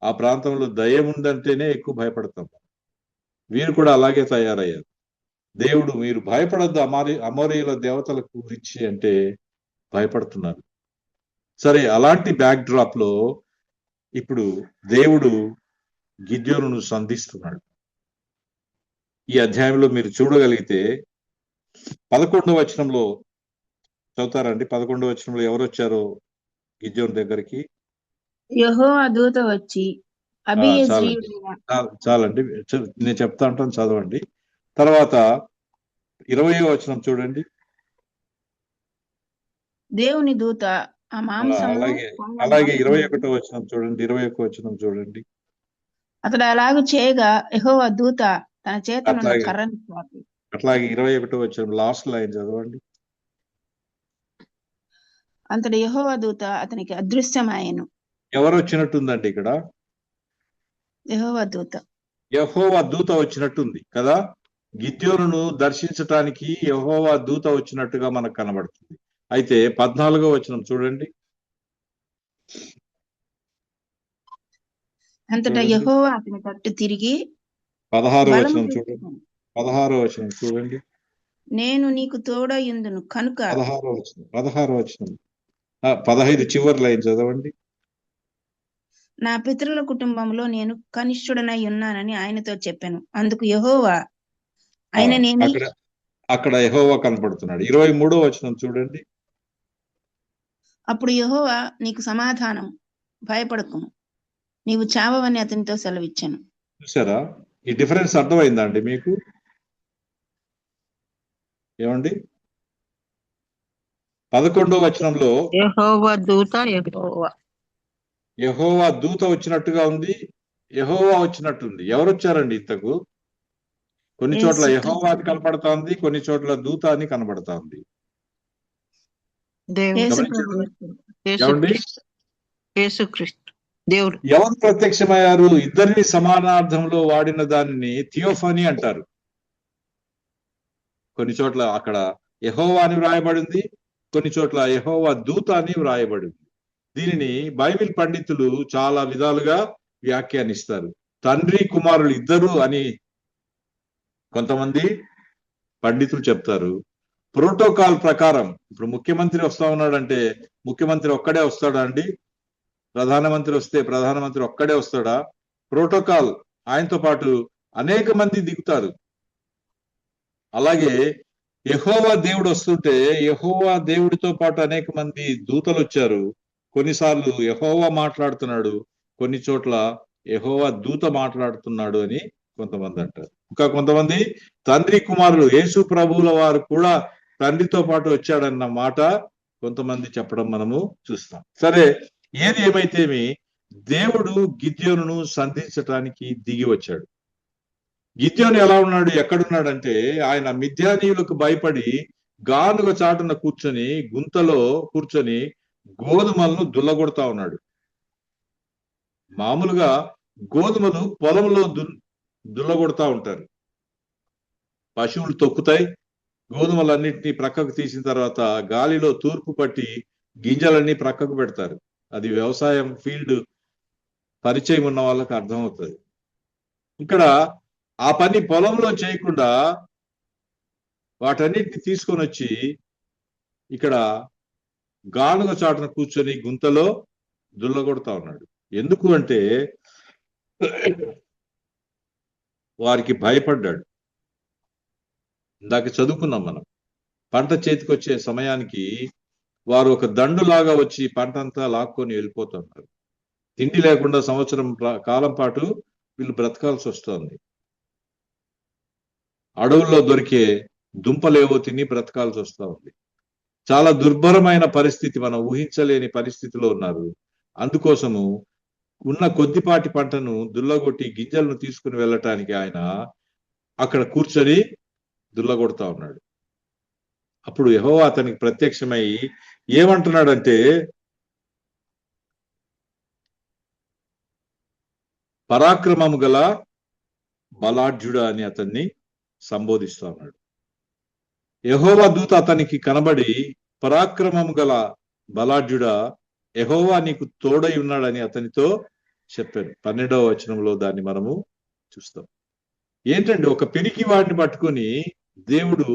ఆ ప్రాంతంలో దయ్యం ఉందంటేనే ఎక్కువ భయపడతాం. వీరు కూడా అలాగే తయారయ్యారు. దేవుడు మీరు భయపడద్దు అమోరీయుల దేవతల గురించి అంటే భయపడుతున్నారు. సరే, అలాంటి బ్యాక్ డ్రాప్ లో ఇప్పుడు దేవుడు గిద్యోనును సంధిస్తున్నాడు. ఈ అధ్యాయంలో మీరు చూడగలిగితే 11వ వచనంలో చదువుతారండి. 11వ వచనంలో ఎవరు వచ్చారో గిద్యోను దగ్గరికి? యెహోవా దూత వచ్చి చాలండి, నేను చెప్తా ఉంటాను, చదవండి. తర్వాత 20వ వచనం చూడండి. దేవుని దూత ఆ మాంసము అలాగే 21వ వచనం చూడండి. 21వ వచనం చూడండి. అతడు అలాగూ చేయగా యెహోవా దూత తన చేతనున్న కర్రను చాపి. అట్లాగే 21వ వచనం లాస్ట్ లైన్ చదవండి. అంతటి యెహోవా దూత అతనికి అదృశ్యమాయెను. ఎవరు వచ్చినట్టుందండి ఇక్కడ? యెహోవా దూత. యెహోవా దూత వచ్చినట్టుంది కదా. గిద్యోనును దర్శించటానికి యెహోవా దూత వచ్చినట్టుగా మనకు కనబడుతుంది. అయితే 14వ వచనం చూడండి. అంతటా యెహోవా అతని తట్టు తిరిగి 16వ వచనం చూడండి. 16వ వచనం చూడండి. నేను నీకు తోడయుందును కనుక. 16వ వచనం 15 చివరి లైన్ చదవండి. నా పితరుల కుటుంబంలో నేను కనిష్ఠుడనై ఉన్నానని ఆయనతో చెప్పాను. అందుకు యెహోవా ఆయన నేను అక్కడ యెహోవా కనపడుతున్నాడు. 23వ వచనం చూడండి. అప్పుడు యెహోవా నీకు సమాధానం, భయపడకుము, నీవు చావవని అతనితో సెలవిచ్చాను. చూసారా ఈ డిఫరెన్స్? అర్థమైందా అండి మీకు? ఏమండి? 11వ వచనంలో యెహోవా దూత వచ్చినట్టుగా ఉంది, యెహోవా వచ్చినట్టుంది. ఎవరు వచ్చారండి ఇంతకు? కొన్ని చోట్ల యెహోవా అని కనపడతా ఉంది, కొన్ని చోట్ల దూత అని కనబడతా ఉంది. ఎవరు ప్రత్యక్షమయ్యారు? ఇద్దరిని సమానార్థంలో వాడిన దానిని థియోఫనీ అంటారు. కొన్ని చోట్ల అక్కడ యెహోవా అని వ్రాయబడింది, కొన్ని చోట్ల యెహోవా దూత అని వ్రాయబడింది. దీనిని బైబిల్ పండితులు చాలా విధాలుగా వ్యాఖ్యానిస్తారు. తండ్రి కుమారులు ఇద్దరు అని కొంతమంది పండితులు చెప్తారు. ప్రోటోకాల్ ప్రకారం ఇప్పుడు ముఖ్యమంత్రి వస్తా ఉన్నాడంటే ముఖ్యమంత్రి ఒక్కడే వస్తాడా అండి? ప్రధానమంత్రి వస్తే ప్రధానమంత్రి ఒక్కడే వస్తాడా? ప్రోటోకాల్ ఆయనతో పాటు అనేక మంది దిగుతారు. అలాగే యెహోవా దేవుడు వస్తుంటే యెహోవా దేవుడితో పాటు అనేక మంది దూతలు వచ్చారు. కొన్నిసార్లు యెహోవా మాట్లాడుతున్నాడు, కొన్ని చోట్ల యెహోవా దూత మాట్లాడుతున్నాడు అని కొంతమంది అంటారు. ఇంకా కొంతమంది తండ్రి కుమారులు యేసు ప్రభువుల వారు కూడా తండ్రితో పాటు వచ్చాడన్న మాట కొంతమంది చెప్పడం మనము చూస్తాం. సరే, ఏది ఏమైతేమి దేవుడు గిద్యోనును సంధించటానికి దిగి వచ్చాడు. గిద్యోను ఎలా ఉన్నాడు, ఎక్కడున్నాడంటే ఆయన మిద్యానీయులకు భయపడి గానుగ చాటున గుంతలో కూర్చొని గోధుమలను దుల్లగొడతా ఉన్నాడు. మామూలుగా గోధుమలు పొలంలో దుల్లగొడతా ఉంటారు. పశువులు తొక్కుతాయి, గోధుమలన్నింటినీ ప్రక్కకు తీసిన తర్వాత గాలిలో తూర్పు పట్టి గింజలన్నీ ప్రక్కకు పెడతారు. అది వ్యవసాయం ఫీల్డ్ పరిచయం ఉన్న వాళ్ళకి అర్థమవుతుంది. ఇక్కడ ఆ పని పొలంలో చేయకుండా వాటన్నిటిని తీసుకొని వచ్చి ఇక్కడ గానుగ చాటున కూర్చొని గుంతలో దుల్లగొడతా ఉన్నాడు. ఎందుకు అంటే వారికి భయపడ్డాడు. ఇందాక చదువుకున్నాం మనం, పంట చేతికి వచ్చే సమయానికి వారు ఒక దండులాగా వచ్చి పంట అంతా లాక్కొని వెళ్ళిపోతున్నారు. తిండి లేకుండా సంవత్సరం కాలం పాటు వీళ్ళు బ్రతకాల్సి వస్తుంది. అడవుల్లో దొరికే దుంపలేవో తిని బ్రతకాల్సి వస్తూ ఉంది. చాలా దుర్భరమైన పరిస్థితి, మనం ఊహించలేని పరిస్థితిలో ఉన్నారు. అందుకోసము ఉన్న కొద్దిపాటి పంటను దుల్లగొట్టి గింజలను తీసుకుని వెళ్ళటానికి ఆయన అక్కడ కూర్చొని దుల్లగొడతా ఉన్నాడు. అప్పుడు యెహోవా అతనికి ప్రత్యక్షమై ఏమంటున్నాడంటే, పరాక్రమము గల బలాఢ్యుడా అని అతన్ని సంబోధిస్తా ఉన్నాడు. యెహోవా దూత అతనికి కనబడి, పరాక్రమము గల బలాఢ్యుడా, యెహోవా నీకు తోడై ఉన్నాడని అతనితో చెప్పాను. 12వ వచనంలో దాన్ని మనము చూస్తాం. ఏంటంటే ఒక పిరికి వాడిని పట్టుకొని దేవుడు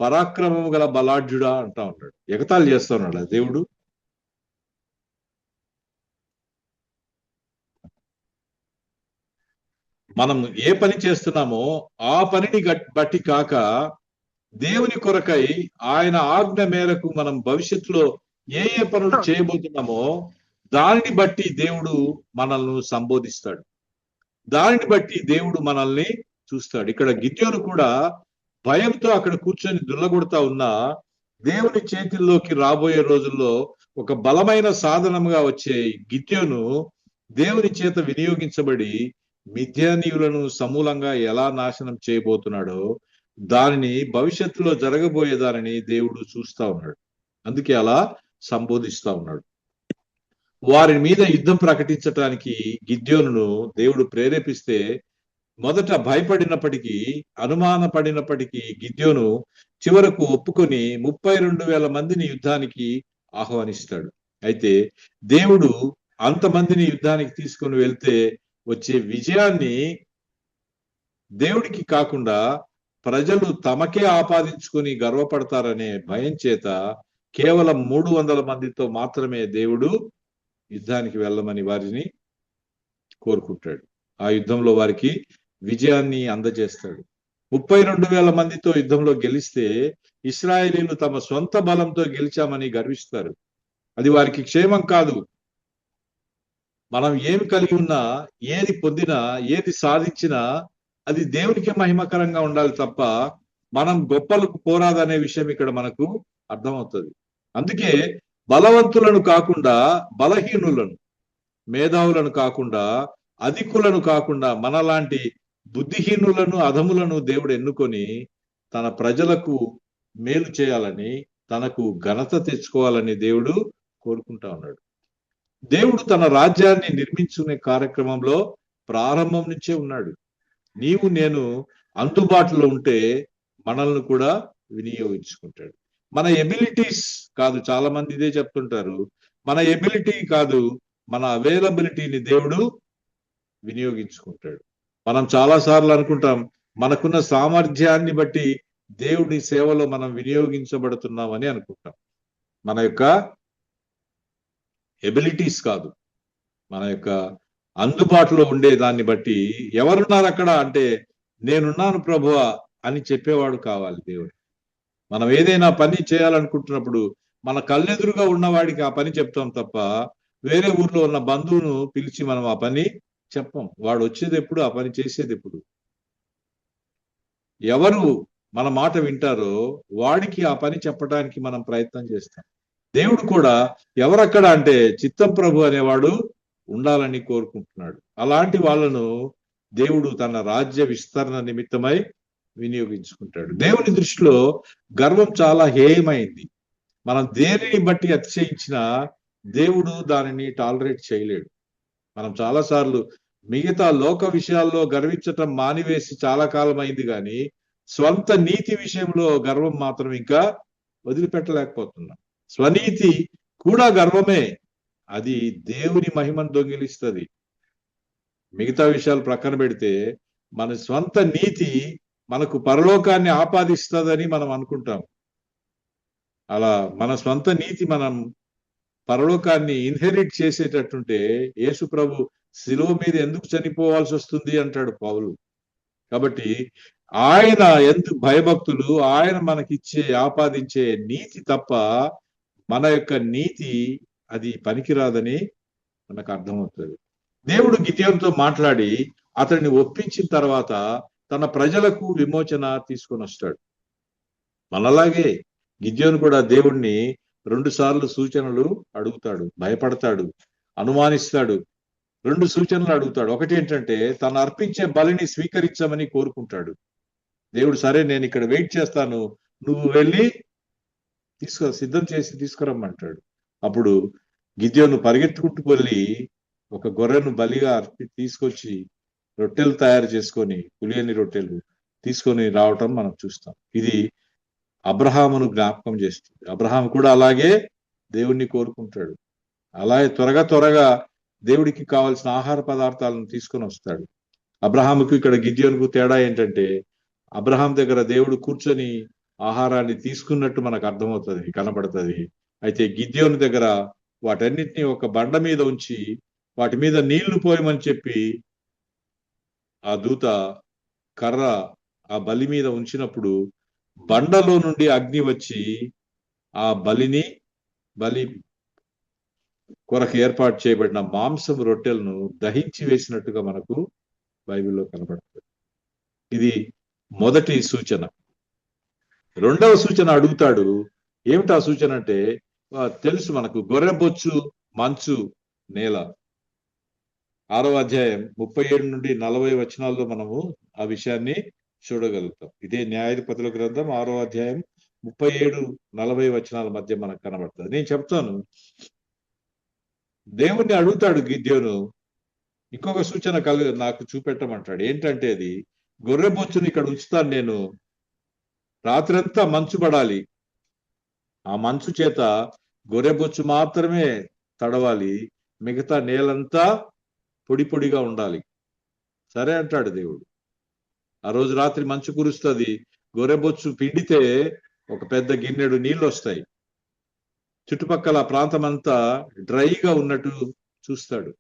పరాక్రమము గల బలాఢ్యుడా అంటా ఉన్నాడు. ఎగతాళి చేస్తా ఉన్నాడు దేవుడు. మనం ఏ పని చేస్తున్నామో ఆ పనిని బట్టి కాక దేవుని కొరకై ఆయన ఆజ్ఞ మేరకు మనం భవిష్యత్తులో ఏ ఏ పనులు చేయబోతున్నామో దానిని బట్టి దేవుడు మనల్ని సంబోధిస్తాడు. దానిని బట్టి దేవుడు మనల్ని చూస్తాడు. ఇక్కడ గిద్యోను కూడా భయంతో అక్కడ కూర్చొని దుల్లగొడతా ఉన్నా దేవుని చేతుల్లోకి రాబోయే రోజుల్లో ఒక బలమైన సాధనముగా వచ్చే గిద్యోను దేవుని చేత వినియోగించబడి మిద్యానీయులను సమూలంగా ఎలా నాశనం చేయబోతున్నాడో దానిని భవిష్యత్తులో జరగబోయే దానిని దేవుడు చూస్తా ఉన్నాడు. అందుకే అలా సంబోధిస్తా ఉన్నాడు. వారి మీద యుద్ధం ప్రకటించటానికి గిద్యోనును దేవుడు ప్రేరేపిస్తే మొదట భయపడినప్పటికీ అనుమాన పడినప్పటికీ గిద్యోను చివరకు ఒప్పుకొని 32,000 మందిని యుద్ధానికి ఆహ్వానిస్తాడు. అయితే దేవుడు అంతమందిని యుద్ధానికి తీసుకొని వెళ్తే వచ్చే విజయాన్ని దేవుడికి కాకుండా ప్రజలు తమకే ఆపాదించుకొని గర్వపడతారనే భయం చేత కేవలం 300 మందితో మాత్రమే దేవుడు యుద్ధానికి వెళ్ళమని వారిని కోరుకుంటాడు. ఆ యుద్ధంలో వారికి విజయాన్ని అందజేస్తాడు. 32,000 మందితో యుద్ధంలో గెలిస్తే ఇశ్రాయేలీలు తమ సొంత బలంతో గెలిచామని గర్విస్తారు. అది వారికి క్షేమం కాదు. మనం ఏమి కలిగి ఉన్నా, ఏది పొందినా, ఏది సాధించినా అది దేవునికి మహిమకరంగా ఉండాలి తప్ప మనం గొప్పలకు పోరాదనే విషయం ఇక్కడ మనకు అర్థమవుతుంది. అందుకే బలవంతులను కాకుండా బలహీనులను, మేధావులను కాకుండా అధికులను కాకుండా మనలాంటి బుద్ధిహీనులను అధములను దేవుడు ఎన్నుకొని తన ప్రజలకు మేలు చేయాలని, తనకు ఘనత తెచ్చుకోవాలని దేవుడు కోరుకుంటా ఉన్నాడు. దేవుడు తన రాజ్యాన్ని నిర్మించుకునే కార్యక్రమంలో ప్రారంభం నుంచే ఉన్నాడు. నీవు నేను అందుబాటులో ఉంటే మనల్ని కూడా వినియోగించుకుంటాడు. మన ఎబిలిటీస్ కాదు, చాలా మంది ఇదే చెప్తుంటారు, మన ఎబిలిటీ కాదు, మన అవైలబిలిటీని దేవుడు వినియోగించుకుంటాడు. మనం చాలా సార్లు అనుకుంటాం మనకున్న సామర్థ్యాన్ని బట్టి దేవుడి సేవలో మనం వినియోగించబడుతున్నామని అనుకుంటాం. మన యొక్క ఎబిలిటీస్ కాదు, మన యొక్క అందుబాటులో ఉండే దాన్ని బట్టి. ఎవరున్నారు అక్కడ అంటే నేనున్నాను ప్రభువా అని చెప్పేవాడు కావాలి దేవుడు. మనం ఏదైనా పని చేయాలనుకుంటున్నప్పుడు మన కళ్ళెదురుగా ఉన్నవాడికి ఆ పని చెప్తాం తప్ప వేరే ఊర్లో ఉన్న బంధువును పిలిచి మనం ఆ పని చెప్పం. వాడు వచ్చేది ఎప్పుడు, ఆ పని చేసేది ఎప్పుడు. ఎవరు మన మాట వింటారో వాడికి ఆ పని చెప్పడానికి మనం ప్రయత్నం చేస్తాం. దేవుడు కూడా ఎవరక్కడ అంటే చిత్తం ప్రభు అనేవాడు ఉండాలని కోరుకుంటున్నాడు. అలాంటి వాళ్ళను దేవుడు తన రాజ్య విస్తరణ నిమిత్తమై వినియోగించుకుంటాడు. దేవుని దృష్టిలో గర్వం చాలా హేయమైంది. మనం దేనిని బట్టి అతిశయించినా దేవుడు దానిని టాలరేట్ చేయలేడు. మనం చాలా సార్లు మిగతా లోక విషయాల్లో గర్వించటం మానివేసి చాలా కాలం అయింది, కానీ స్వంత నీతి విషయంలో గర్వం మాత్రం ఇంకా వదిలిపెట్టలేకపోతున్నాం. స్వనీతి కూడా గర్వమే, అది దేవుని మహిమను దొంగిలిస్తుంది. మిగతా విషయాలు ప్రక్కన పెడితే మన స్వంత నీతి మనకు పరలోకాన్ని ఆపాదిస్తుందని మనం అనుకుంటాం. అలా మన స్వంత నీతి మనం పరలోకాన్ని ఇన్హెరిట్ చేసేటట్టుంటే యేసు ప్రభు శిలువ మీద ఎందుకు చనిపోవాల్సి వస్తుంది అంటాడు పౌలు. కాబట్టి ఆయన ఎందుకు భయభక్తులు, ఆయన మనకిచ్చే ఆపాదించే నీతి తప్ప మన యొక్క నీతి అది పనికిరాదని మనకు అర్థమవుతుంది. దేవుడు గిద్యోనుతో మాట్లాడి అతన్ని ఒప్పించిన తర్వాత తన ప్రజలకు విమోచన తీసుకొని వస్తాడు. మనలాగే గిద్యోను కూడా దేవుణ్ణి 2 సార్లు సూచనలు అడుగుతాడు, భయపడతాడు, అనుమానిస్తాడు. 2 సూచనలు అడుగుతాడు. ఒకటి ఏంటంటే తను అర్పించే బలిని స్వీకరించమని కోరుకుంటాడు. దేవుడు సరే నేను ఇక్కడ వెయిట్ చేస్తాను, నువ్వు వెళ్ళి సిద్ధం చేసి తీసుకురమ్మంటాడు. అప్పుడు గిద్యోను పరిగెత్తుకుంటూ వెళ్ళి ఒక గొర్రెను బలిగా తీసుకొచ్చి రొట్టెలు తయారు చేసుకొని, పులియని రొట్టెలు తీసుకొని రావటం మనం చూస్తాం. ఇది అబ్రహామును జ్ఞాపకం చేస్తుంది. అబ్రహాం కూడా అలాగే దేవుణ్ణి కోరుకుంటాడు. అలాగే త్వరగా దేవుడికి కావాల్సిన ఆహార పదార్థాలను తీసుకొని వస్తాడు. అబ్రహాముకు ఇక్కడ గిద్యోనుకు తేడా ఏంటంటే అబ్రహాం దగ్గర దేవుడు కూర్చొని ఆహారాన్ని తీసుకున్నట్టు మనకు అర్థమవుతుంది, కనబడుతుంది. అయితే గిద్యోను దగ్గర వాటన్నిటిని ఒక బండ మీద ఉంచి వాటి మీద నీళ్లు పోయమని చెప్పి ఆ దూత కర్ర ఆ బలి మీద ఉంచినప్పుడు బండలో నుండి అగ్ని వచ్చి ఆ బలి కొరకు ఏర్పాటు చేయబడిన మాంసం రొట్టెలను దహించి వేసినట్టుగా మనకు బైబిల్లో కనబడుతుంది. ఇది మొదటి సూచన. రెండవ సూచన అడుగుతాడు. ఏమిటా సూచన అంటే తెలుసు మనకు, గొర్రెబొచ్చు మంచు నేల. 6వ అధ్యాయం 37 నుండి 40 వచనాల్లో మనము ఆ విషయాన్ని చూడగలుగుతాం. ఇదే న్యాయాధిపతుల గ్రంథం 6వ అధ్యాయం 37-40 వచనాల మధ్య మనకు కనబడుతుంది. నేను చెప్తాను, దేవుణ్ణి అడుగుతాడు గిద్యోను, ఇంకొక సూచన నాకు చూపెట్టమంటాడు. ఏంటంటే అది గొర్రెబొచ్చును ఇక్కడ ఉంచుతాను నేను, రాత్రంతా మంచు పడాలి, ఆ మంచు చేత గొర్రెబొచ్చు మాత్రమే తడవాలి, మిగతా నేలంతా పొడి పొడిగా ఉండాలి. సరే అంటాడు దేవుడు. ఆ రోజు రాత్రి మంచు కురుస్తుంది, గొర్రెబొచ్చు పిండితే ఒక పెద్ద గిన్నెడు నీళ్ళు వస్తాయి. చుట్టుపక్కల ప్రాంతం అంతా డ్రైగా ఉన్నట్టు చూస్తాడు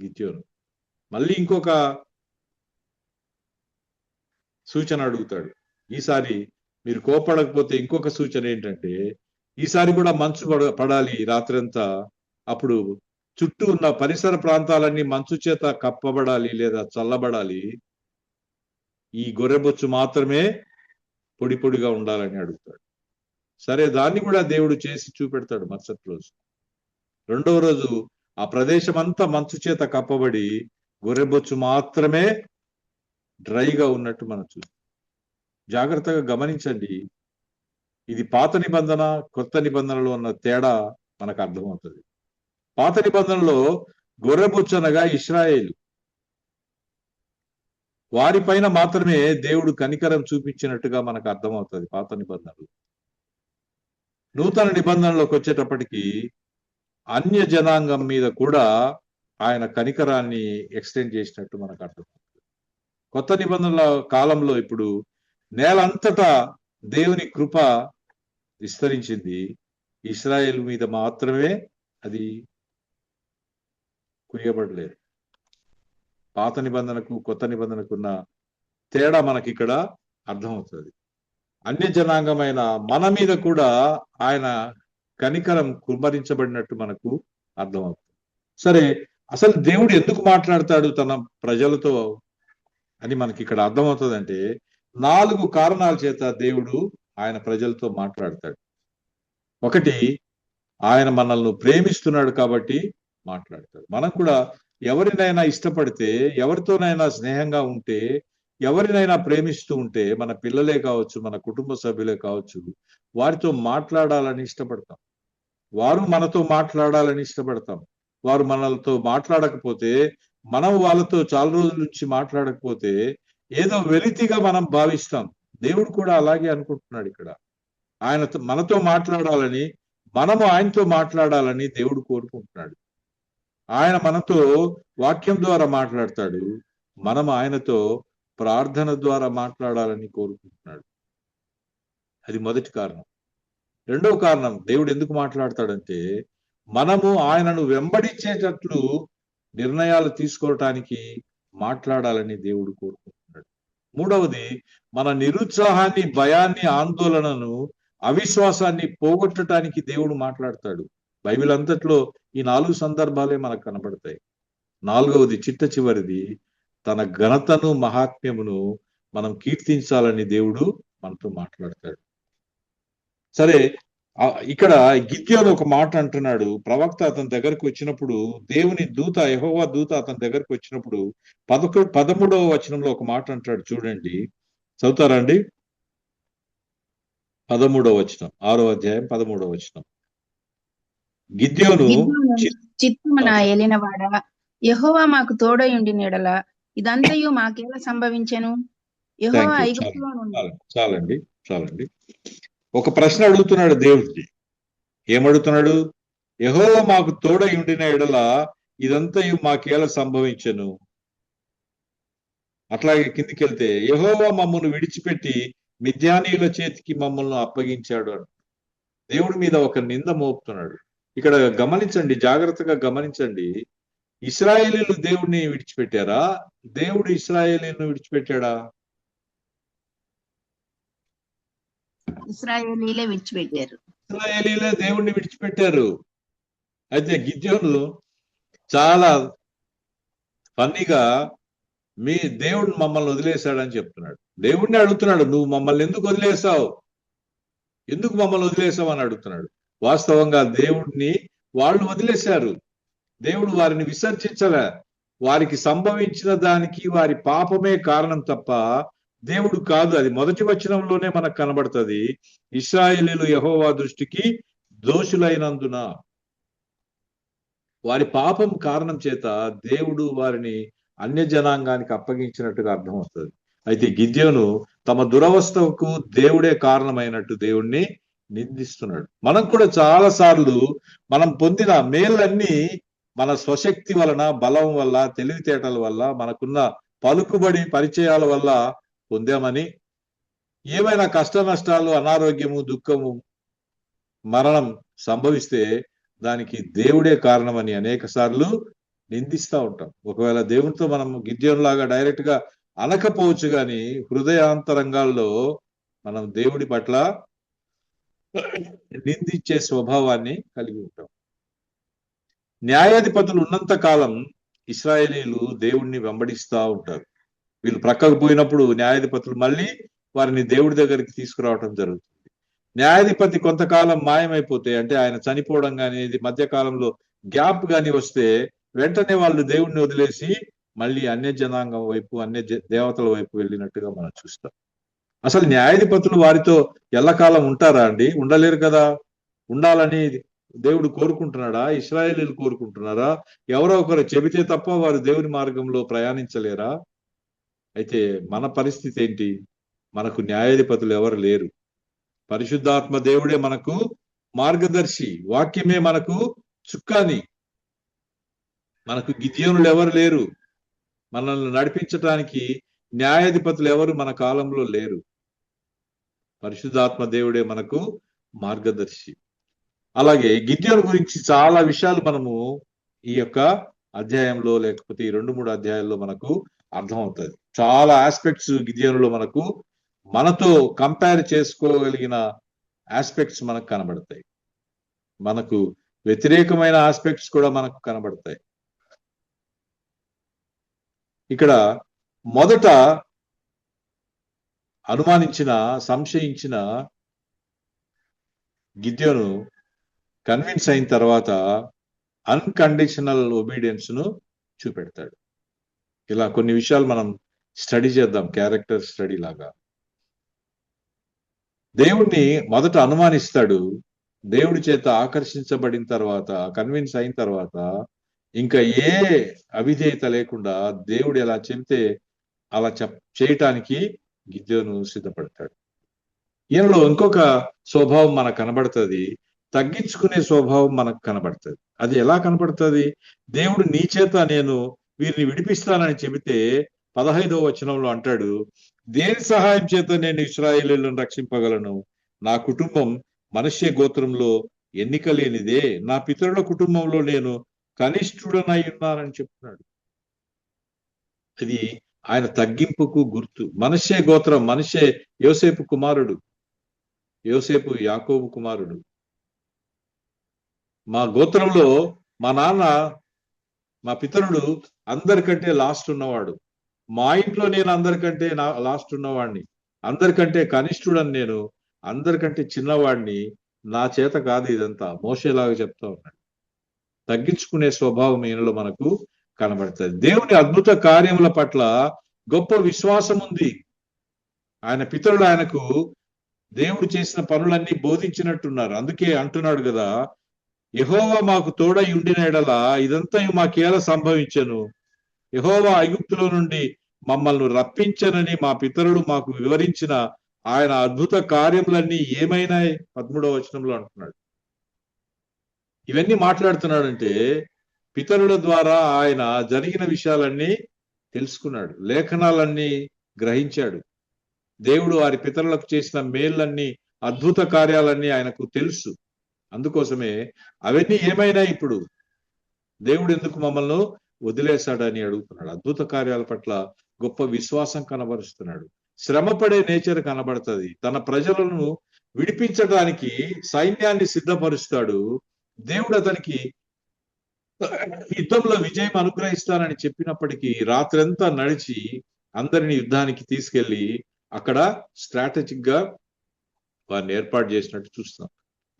గిద్యోను. మళ్ళీ ఇంకొక సూచన అడుగుతాడు. ఈసారి మీరు కోపడకపోతే ఇంకొక సూచన ఏంటంటే, ఈసారి కూడా మంచు పడాలి రాత్రంతా, అప్పుడు చుట్టూ ఉన్న పరిసర ప్రాంతాలన్నీ మంచు చేత కప్పబడాలి లేదా చల్లబడాలి, ఈ గొర్రెబొచ్చు మాత్రమే పొడి పొడిగా ఉండాలని అడుగుతాడు. సరే, దాన్ని కూడా దేవుడు చేసి చూపెడతాడు మరుసటి రోజు. రెండవ రోజు ఆ ప్రదేశం అంతా మంచు చేత కప్పబడి గొర్రెబొచ్చు మాత్రమే డ్రైగా ఉన్నట్టు మనం చూస్తాం. జాగ్రత్తగా గమనించండి, ఇది పాత నిబంధన కొత్త నిబంధనలో ఉన్న తేడా మనకు అర్థమవుతుంది. పాత నిబంధనలో గొర్రెబొచ్చు అనగా ఇశ్రాయేలు, వారిపైన మాత్రమే దేవుడు కనికరం చూపించినట్టుగా మనకు అర్థమవుతుంది పాత నిబంధనలు. నూతన నిబంధనలోకి వచ్చేటప్పటికి అన్య జనాంగం మీద కూడా ఆయన కనికరాన్ని ఎక్స్టెండ్ చేసినట్టు మనకు అర్థమవుతుంది. కొత్త నిబంధనల కాలంలో ఇప్పుడు నేలంతటా దేవుని కృప విస్తరించింది, ఇశ్రాయేలు మీద మాత్రమే అది కురియబడలేదు. పాత నిబంధనకు కొత్త నిబంధనకు ఉన్న తేడా మనకి ఇక్కడ అర్థమవుతుంది. అన్య జనాంగమైన మన మీద కూడా ఆయన కనికరం కుమ్మరించబడినట్టు మనకు అర్థమవుతుంది. సరే, అసలు దేవుడు ఎందుకు మాట్లాడతాడు తన ప్రజలతో అని మనకి ఇక్కడ అర్థమవుతుందంటే, 4 కారణాల చేత దేవుడు ఆయన ప్రజలతో మాట్లాడతాడు. ఒకటి, ఆయన మనల్ని ప్రేమిస్తున్నాడు కాబట్టి మాట్లాడతాడు. మనం కూడా ఎవరినైనా ఇష్టపడితే, ఎవరితోనైనా స్నేహంగా ఉంటే, ఎవరినైనా ప్రేమిస్తూ ఉంటే, మన పిల్లలే కావచ్చు, మన కుటుంబ సభ్యులే కావచ్చు, వారితో మాట్లాడాలని ఇష్టపడతాం. వారు మనతో మాట్లాడాలని ఇష్టపడతాం. వారు మనలతో మాట్లాడకపోతే, మనం వాళ్ళతో చాలా రోజుల నుంచి మాట్లాడకపోతే ఏదో వెలితిగా మనం భావిస్తాం. దేవుడు కూడా అలాగే అనుకుంటున్నాడు. ఇక్కడ ఆయన మనతో మాట్లాడాలని, మనము ఆయనతో మాట్లాడాలని దేవుడు కోరుకుంటున్నాడు. ఆయన మనతో వాక్యం ద్వారా మాట్లాడతాడు, మనం ఆయనతో ప్రార్థన ద్వారా మాట్లాడాలని కోరుకుంటున్నాడు. అది మొదటి కారణం. రెండవ కారణం, దేవుడు ఎందుకు మాట్లాడతాడంటే, మనము ఆయనను వెంబడించేటట్లు నిర్ణయాలు తీసుకోవటానికి మాట్లాడాలని దేవుడు కోరుకుంటున్నాడు. మూడవది, మన నిరుత్సాహాన్ని, భయాన్ని, ఆందోళనను, అవిశ్వాసాన్ని పోగొట్టడానికి దేవుడు మాట్లాడతాడు. బైబిల్ అంతట్లో ఈ 4 సందర్భాలే మనకు కనబడతాయి. 4వది, చిట్ట చివరిది, తన ఘనతను, మహాత్మ్యమును మనం కీర్తించాలని దేవుడు మనతో మాట్లాడతాడు. సరే, ఇక్కడ గిద్యోను ఒక మాట అంటున్నాడు. ప్రవక్త అతని దగ్గరకు వచ్చినప్పుడు, దేవుని దూత, యెహోవా దూత అతని దగ్గరకు వచ్చినప్పుడు 13వ వచనంలో ఒక మాట అంటాడు. చూడండి, చదువుతారండి. 13వ వచనం, 6వ అధ్యాయం 13వ వచనం. గిద్యోను చిత్తమున ఏలినవాడ, యెహోవా మాకు తోడయుండి నీడల ఇదంతయు మాకేలా సంభవించెను? యెహోవా ఐగుప్తులో నుండి. చాలండి. ఒక ప్రశ్న అడుగుతున్నాడు దేవుడికి. ఏమడుగుతున్నాడు? యెహోవా మాకు తోడై ఉండిన ఎడల ఇదంతయు మాకేలా సంభవించెను? అట్లాగే కిందికి వెళ్తే యెహోవా మమ్మల్ని విడిచిపెట్టి మిద్యానీయుల చేతికి మమ్మల్ని అప్పగించాడు అని దేవుడి మీద ఒక నింద మోపుతున్నాడు. ఇక్కడ గమనించండి, జాగ్రత్తగా గమనించండి. ఇశ్రాయేలీలు దేవుడిని విడిచిపెట్టారా? దేవుడు ఇశ్రాయేలీలను విడిచిపెట్టాడా? ఇశ్రాయేలీలే విడిచిపెట్టారు. ఇశ్రాయేలీలే దేవుడిని విడిచిపెట్టారు. అయితే గిద్యోను చాలా ఫన్నీగా మీ దేవుడు మమ్మల్ని వదిలేశాడని చెప్తున్నాడు. దేవుడిని అడుగుతున్నాడు, నువ్వు మమ్మల్ని ఎందుకు వదిలేసావు, ఎందుకు మమ్మల్ని వదిలేసావు అని అడుగుతున్నాడు. వాస్తవంగా దేవుడిని వాళ్ళు వదిలేశారు. దేవుడు వారిని విసర్జించలే. వారికి సంభవించిన దానికి వారి పాపమే కారణం తప్ప దేవుడు కాదు. అది మొదటి వచనంలోనే మనకు కనబడుతుంది. ఇశ్రాయేలీయులు యెహోవా దృష్టికి దోషులైనందున వారి పాపం కారణం చేత దేవుడు వారిని అన్య జనాంగానికి అప్పగించినట్టుగా అర్థమవుతుంది. అయితే గిద్యోను తమ దురవస్థకు దేవుడే కారణమైనట్టు దేవుణ్ణి నిందిస్తున్నాడు. మనం కూడా చాలా సార్లు మనం పొందిన మేళ్ళన్నీ మన స్వశక్తి వలన, బలం వల్ల, తెలివితేటల వల్ల, మనకున్న పలుకుబడి పరిచయాల వల్ల పొందామని, ఏమైనా కష్ట నష్టాలు, అనారోగ్యము, దుఃఖము, మరణం సంభవిస్తే దానికి దేవుడే కారణమని అనేక సార్లు నిందిస్తూ ఉంటాం. ఒకవేళ దేవునితో మనం గిద్యోనులాగా డైరెక్ట్ గా అనకపోవచ్చు, కానీ హృదయాంతరంగాల్లో మనం దేవుడి పట్ల నిందించే స్వభావాన్ని కలిగి ఉంటాం. న్యాయాధిపతులు ఉన్నంత కాలం ఇశ్రాయేలీలు దేవుణ్ణి వెంబడిస్తూ ఉంటారు. వీళ్ళు ప్రక్కకు పోయినప్పుడు న్యాయాధిపతులు మళ్ళీ వారిని దేవుడి దగ్గరికి తీసుకురావటం జరుగుతుంది. న్యాయాధిపతి కొంతకాలం మాయమైపోతే, అంటే ఆయన చనిపోవడం కానీ, ఇది మధ్యకాలంలో గ్యాప్ కానీ వస్తే వెంటనే వాళ్ళు దేవుణ్ణి వదిలేసి మళ్ళీ అన్య జనాంగం వైపు, అన్య దేవతల వైపు వెళ్ళినట్టుగా మనం చూస్తాం. అసలు న్యాయాధిపతులు వారితో ఎల్లకాలం ఉంటారా అండి? ఉండలేరు కదా. ఉండాలని దేవుడు కోరుకుంటున్నాడా? ఇశ్రాయేలీలు కోరుకుంటున్నారా? ఎవరో ఒకరు చెబితే తప్ప వారు దేవుని మార్గంలో ప్రయాణించలేరా? అయితే మన పరిస్థితి ఏంటి? మనకు న్యాయాధిపతులు ఎవరు లేరు. పరిశుద్ధాత్మ దేవుడే మనకు మార్గదర్శి, వాక్యమే మనకు చుక్కాని. మనకు గిద్యోనులు ఎవరు లేరు. మనల్ని నడిపించటానికి న్యాయాధిపతులు ఎవరు మన కాలంలో లేరు. పరిశుద్ధాత్మ దేవుడే మనకు మార్గదర్శి. అలాగే గిద్యోను గురించి చాలా విషయాలు మనము ఈ యొక్క అధ్యాయంలో, లేకపోతే ఈ 2-3 అధ్యాయాల్లో మనకు అర్థమవుతుంది. చాలా ఆస్పెక్ట్స్ గిద్యోనులో మనకు, మనతో కంపేర్ చేసుకోగలిగిన ఆస్పెక్ట్స్ మనకు కనబడతాయి. మనకు వ్యతిరేకమైన ఆస్పెక్ట్స్ కూడా మనకు కనబడతాయి. ఇక్కడ మొదట అనుమానించిన, సంశయించిన గిద్యోను కన్విన్స్ అయిన తర్వాత అన్కండిషనల్ ఒబీడియన్స్ ను చూపెడతాడు. ఇలా కొన్ని విషయాలు మనం స్టడీ చేద్దాం, క్యారెక్టర్ స్టడీ లాగా. దేవుణ్ణి మొదట అనుమానిస్తాడు. దేవుడి చేత ఆకర్షించబడిన తర్వాత, కన్విన్స్ అయిన తర్వాత ఇంకా ఏ అవిధేయత లేకుండా దేవుడు ఎలా చెబితే అలా చేయటానికి గిద్యోను సిద్ధపడతాడు. ఈయనలో ఇంకొక స్వభావం మనకు కనబడుతుంది, తగ్గించుకునే స్వభావం మనకు కనబడుతుంది. అది ఎలా కనబడుతుంది? దేవుడు నీ చేత నేను వీరిని విడిపిస్తానని చెబితే 15వ వచనంలో అంటాడు, దేని సహాయం చేత నేను ఇశ్రాయేలీయులను రక్షింపగలను? నా కుటుంబం మనష్య గోత్రంలో ఎన్నిక లేనిదే, నా పితరుల కుటుంబంలో నేను కనిష్ఠుడనై ఉన్నానని చెప్తున్నాడు. ఇది ఆయన తగ్గింపుకు గుర్తు. మనష్య గోత్రం, మనష్య యోసేపు కుమారుడు, యోసేపు యాకోబు కుమారుడు. మా గోత్రంలో మా నాన్న, మా పితరుడు అందరికంటే లాస్ట్ ఉన్నవాడు. మా ఇంట్లో నేను అందరికంటే లాస్ట్ ఉన్నవాడిని, అందరికంటే కనిష్ఠుడని నేను, అందరికంటే చిన్నవాడిని. నా చేత కాదు ఇదంతా. మోషేలాగా చెప్తా ఉన్నాడు. తగ్గించుకునే స్వభావం ఈయనలో మనకు కనబడుతుంది. దేవుని అద్భుత కార్యముల పట్ల గొప్ప విశ్వాసం ఉంది. ఆయన పితరులు ఆయనకు దేవుడు చేసిన పనులన్నీ బోధించినట్టున్నారు. అందుకే అంటున్నాడు కదా, యెహోవా మాకు తోడై ఉండిన ఎడల ఇదంతా మాకేలా సంభవించను. యెహోవా ఐగుప్తులో నుండి మమ్మల్ని రప్పించనని మా పితరులు మాకు వివరించిన ఆయన అద్భుత కార్యములన్నీ ఏమైనాయి? 13వ వచనంలో అంటున్నాడు. ఇవన్నీ మాట్లాడుతున్నాడంటే పితరుల ద్వారా ఆయన జరిగిన విషయాలన్నీ తెలుసుకున్నాడు, లేఖనాలన్నీ గ్రహించాడు. దేవుడు వారి పితరులకు చేసిన మేళ్ళన్నీ, అద్భుత కార్యాలన్నీ ఆయనకు తెలుసు. అందుకోసమే అవన్నీ ఏమైనా ఇప్పుడు దేవుడు ఎందుకు మమ్మల్ని వదిలేశాడని అడుగుతున్నాడు. అద్భుత కార్యాల పట్ల గొప్ప విశ్వాసం కనబరుస్తున్నాడు. శ్రమపడే నేచర్ కనబడుతుంది. తన ప్రజలను విడిపించడానికి సైన్యాన్ని సిద్ధపరుస్తాడు. దేవుడు అతనికి యుద్ధంలో విజయం అనుగ్రహిస్తానని చెప్పినప్పటికీ రాత్రంతా నడిచి అందరిని యుద్ధానికి తీసుకెళ్లి అక్కడ స్ట్రాటజిక్ గా వారిని ఏర్పాటు చేసినట్టు చూస్తాం.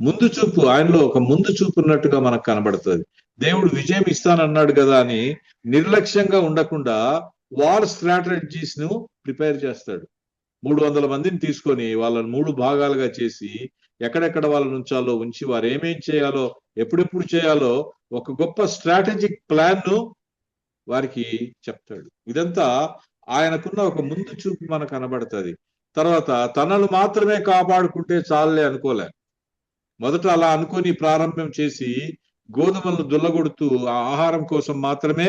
ముందు చూపు, ఆయనలో ఒక ముందు చూపు ఉన్నట్టుగా మనకు కనబడుతుంది. దేవుడు విజయం ఇస్తానన్నాడు కదా అని నిర్లక్ష్యంగా ఉండకుండా వార్ స్ట్రాటజీస్ ను ప్రిపేర్ చేస్తాడు. 300 మందిని తీసుకొని వాళ్ళని 3 భాగాలుగా చేసి ఎక్కడెక్కడ వాళ్ళని ఉంచాలో ఉంచి వారు ఏమేం చేయాలో ఎప్పుడెప్పుడు చేయాలో ఒక గొప్ప స్ట్రాటజిక్ ప్లాన్ ను వారికి చెప్తాడు. ఇదంతా ఆయనకున్న ఒక ముందు చూపు మనకు కనబడుతుంది. తర్వాత తనను మాత్రమే కాపాడుకుంటే చాలే అనుకోలే. మొదట అలా అనుకొని ప్రారంభం చేసి గోధుమలను దుల్లగొడుతూ ఆ ఆహారం కోసం మాత్రమే,